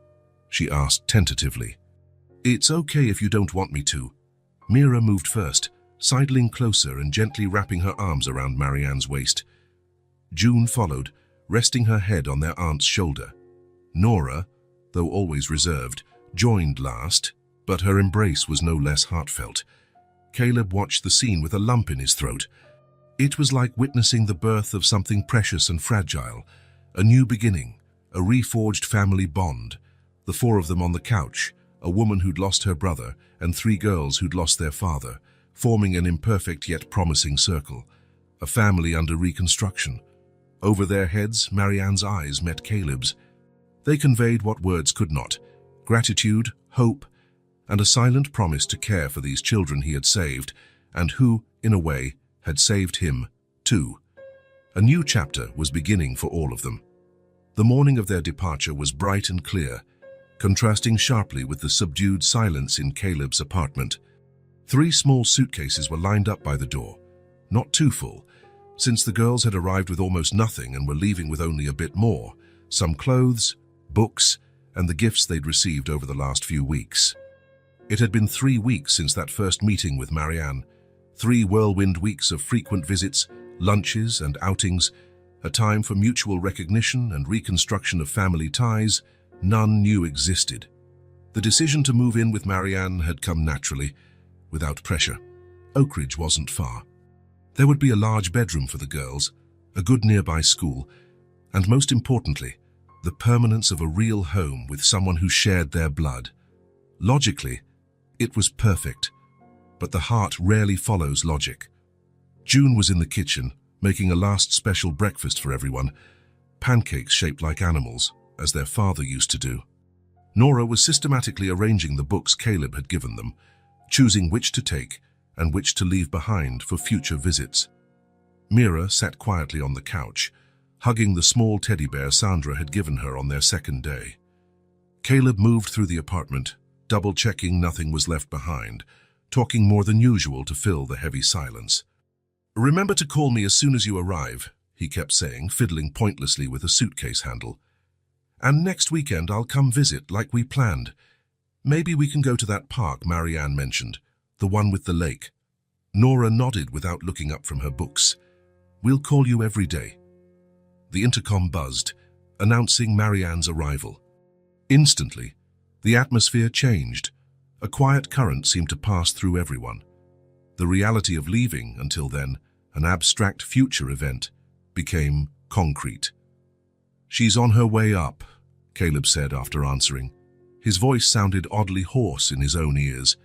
she asked tentatively. "It's okay if you don't want me to." Mira moved first, sidling closer and gently wrapping her arms around Marianne's waist. June followed, resting her head on their aunt's shoulder. Nora, though always reserved, joined last, but her embrace was no less heartfelt. Caleb watched the scene with a lump in his throat. It was like witnessing the birth of something precious and fragile, a new beginning, a reforged family bond. The four of them on the couch, a woman who'd lost her brother and three girls who'd lost their father, forming an imperfect yet promising circle, a family under reconstruction. Over their heads, Marianne's eyes met Caleb's. They conveyed what words could not: gratitude, hope, and a silent promise to care for these children he had saved, and who, in a way, had saved him, too. A new chapter was beginning for all of them. The morning of their departure was bright and clear, contrasting sharply with the subdued silence in Caleb's apartment. 3 small suitcases were lined up by the door, not too full, since the girls had arrived with almost nothing and were leaving with only a bit more: some clothes, books, and the gifts they'd received over the last few weeks. It had been 3 weeks since that first meeting with Marianne, 3 whirlwind weeks of frequent visits, lunches and outings, a time for mutual recognition and reconstruction of family ties none knew existed. The decision to move in with Marianne had come naturally, without pressure. Oakridge wasn't far. There would be a large bedroom for the girls, a good nearby school, and most importantly, the permanence of a real home with someone who shared their blood. Logically, it was perfect, but the heart rarely follows logic. June was in the kitchen, making a last special breakfast for everyone, pancakes shaped like animals, as their father used to do. Nora was systematically arranging the books Caleb had given them, choosing which to take and which to leave behind for future visits. Mira sat quietly on the couch, hugging the small teddy bear Sandra had given her on their second day. Caleb moved through the apartment, double-checking nothing was left behind, talking more than usual to fill the heavy silence. "Remember to call me as soon as you arrive," he kept saying, fiddling pointlessly with a suitcase handle. "And next weekend I'll come visit like we planned. Maybe we can go to that park Marianne mentioned, the one with the lake." Nora nodded without looking up from her books. "We'll call you every day." The intercom buzzed, announcing Marianne's arrival. Instantly, the atmosphere changed. A quiet current seemed to pass through everyone. The reality of leaving, until then, an abstract future event, became concrete. "She's on her way up," Caleb said after answering. His voice sounded oddly hoarse in his own ears.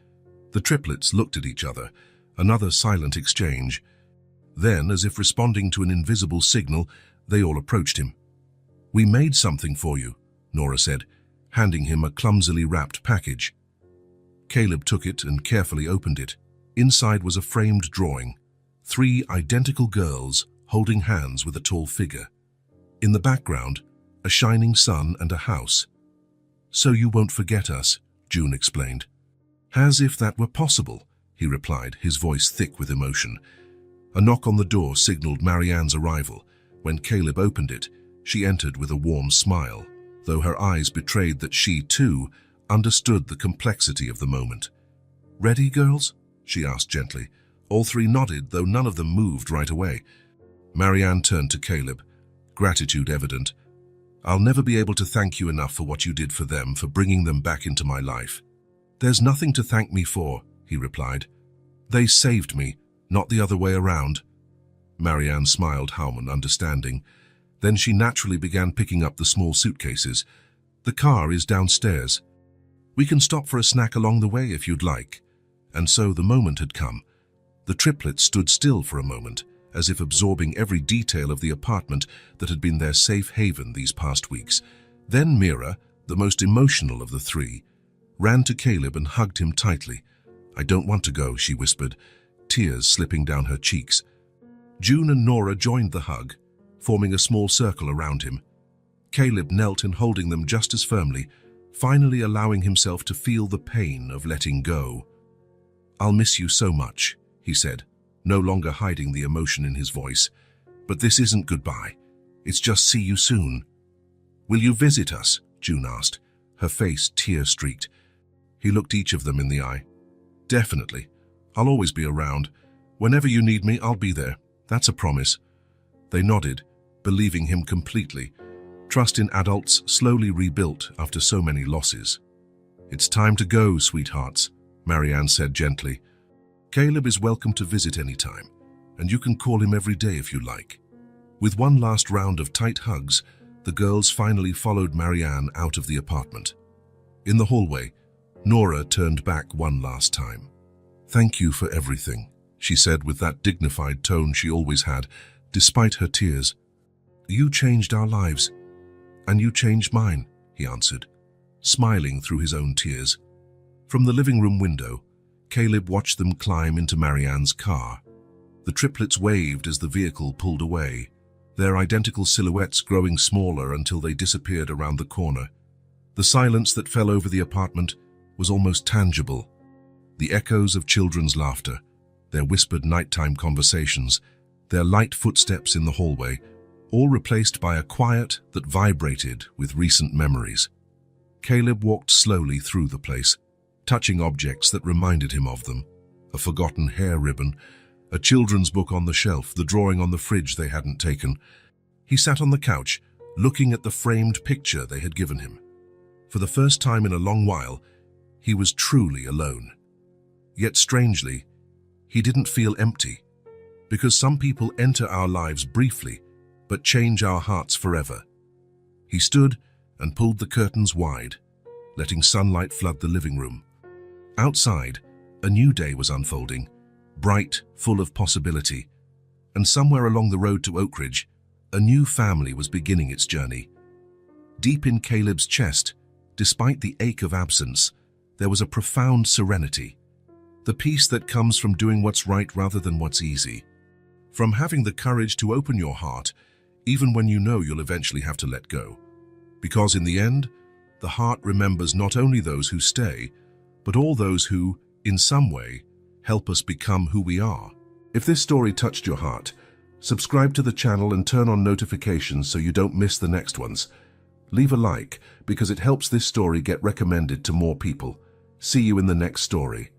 The triplets looked at each other, another silent exchange. Then, as if responding to an invisible signal, they all approached him. "We made something for you," Nora said, handing him a clumsily wrapped package. Caleb took it and carefully opened it. Inside was a framed drawing, 3 identical girls holding hands with a tall figure. In the background, a shining sun and a house. "So you won't forget us," June explained. "As if that were possible," he replied, his voice thick with emotion. A knock on the door signaled Marianne's arrival. When Caleb opened it, she entered with a warm smile, though her eyes betrayed that she, too, understood the complexity of the moment. "Ready, girls?" she asked gently. All 3 nodded, though none of them moved right away. Marianne turned to Caleb, gratitude evident. "I'll never be able to thank you enough for what you did for them, for bringing them back into my life." "There's nothing to thank me for," he replied. "They saved me, not the other way around." Marianne smiled, Howman, understanding. Then she naturally began picking up the small suitcases. "The car is downstairs. We can stop for a snack along the way if you'd like." And so the moment had come. The triplets stood still for a moment, as if absorbing every detail of the apartment that had been their safe haven these past weeks. Then Mira, the most emotional of the 3, ran to Caleb and hugged him tightly. "I don't want to go," she whispered, tears slipping down her cheeks. June and Nora joined the hug, forming a small circle around him. Caleb knelt and holding them just as firmly, finally allowing himself to feel the pain of letting go. "I'll miss you so much," he said, no longer hiding the emotion in his voice. "But this isn't goodbye. It's just see you soon." "Will you visit us?" June asked, her face tear-streaked. He looked each of them in the eye. "Definitely. I'll always be around. Whenever you need me, I'll be there. That's a promise." They nodded, believing him completely. Trust in adults slowly rebuilt after so many losses. "It's time to go, sweethearts," Marianne said gently. "Caleb is welcome to visit any time, and you can call him every day if you like." With one last round of tight hugs, the girls finally followed Marianne out of the apartment. In the hallway, Nora turned back one last time. "Thank you for everything," she said with that dignified tone she always had, despite her tears. "You changed our lives, and you changed mine," he answered, smiling through his own tears. From the living room window, Caleb watched them climb into Marianne's car. The triplets waved as the vehicle pulled away, their identical silhouettes growing smaller until they disappeared around the corner. The silence that fell over the apartment was almost tangible. The echoes of children's laughter, their whispered nighttime conversations, their light footsteps in the hallway, all replaced by a quiet that vibrated with recent memories. Caleb walked slowly through the place, touching objects that reminded him of them. A forgotten hair ribbon, a children's book on the shelf, the drawing on the fridge they hadn't taken. He sat on the couch, looking at the framed picture they had given him. For the first time in a long while, he was truly alone. Yet strangely, he didn't feel empty, because some people enter our lives briefly, but change our hearts forever. He stood and pulled the curtains wide, letting sunlight flood the living room. Outside, a new day was unfolding, bright, full of possibility, and somewhere along the road to Oak Ridge, a new family was beginning its journey. Deep in Caleb's chest, despite the ache of absence, there was a profound serenity, the peace that comes from doing what's right rather than what's easy, from having the courage to open your heart, even when you know you'll eventually have to let go. Because in the end, the heart remembers not only those who stay, but all those who, in some way, help us become who we are. If this story touched your heart, subscribe to the channel and turn on notifications so you don't miss the next ones. Leave a like because it helps this story get recommended to more people. See you in the next story.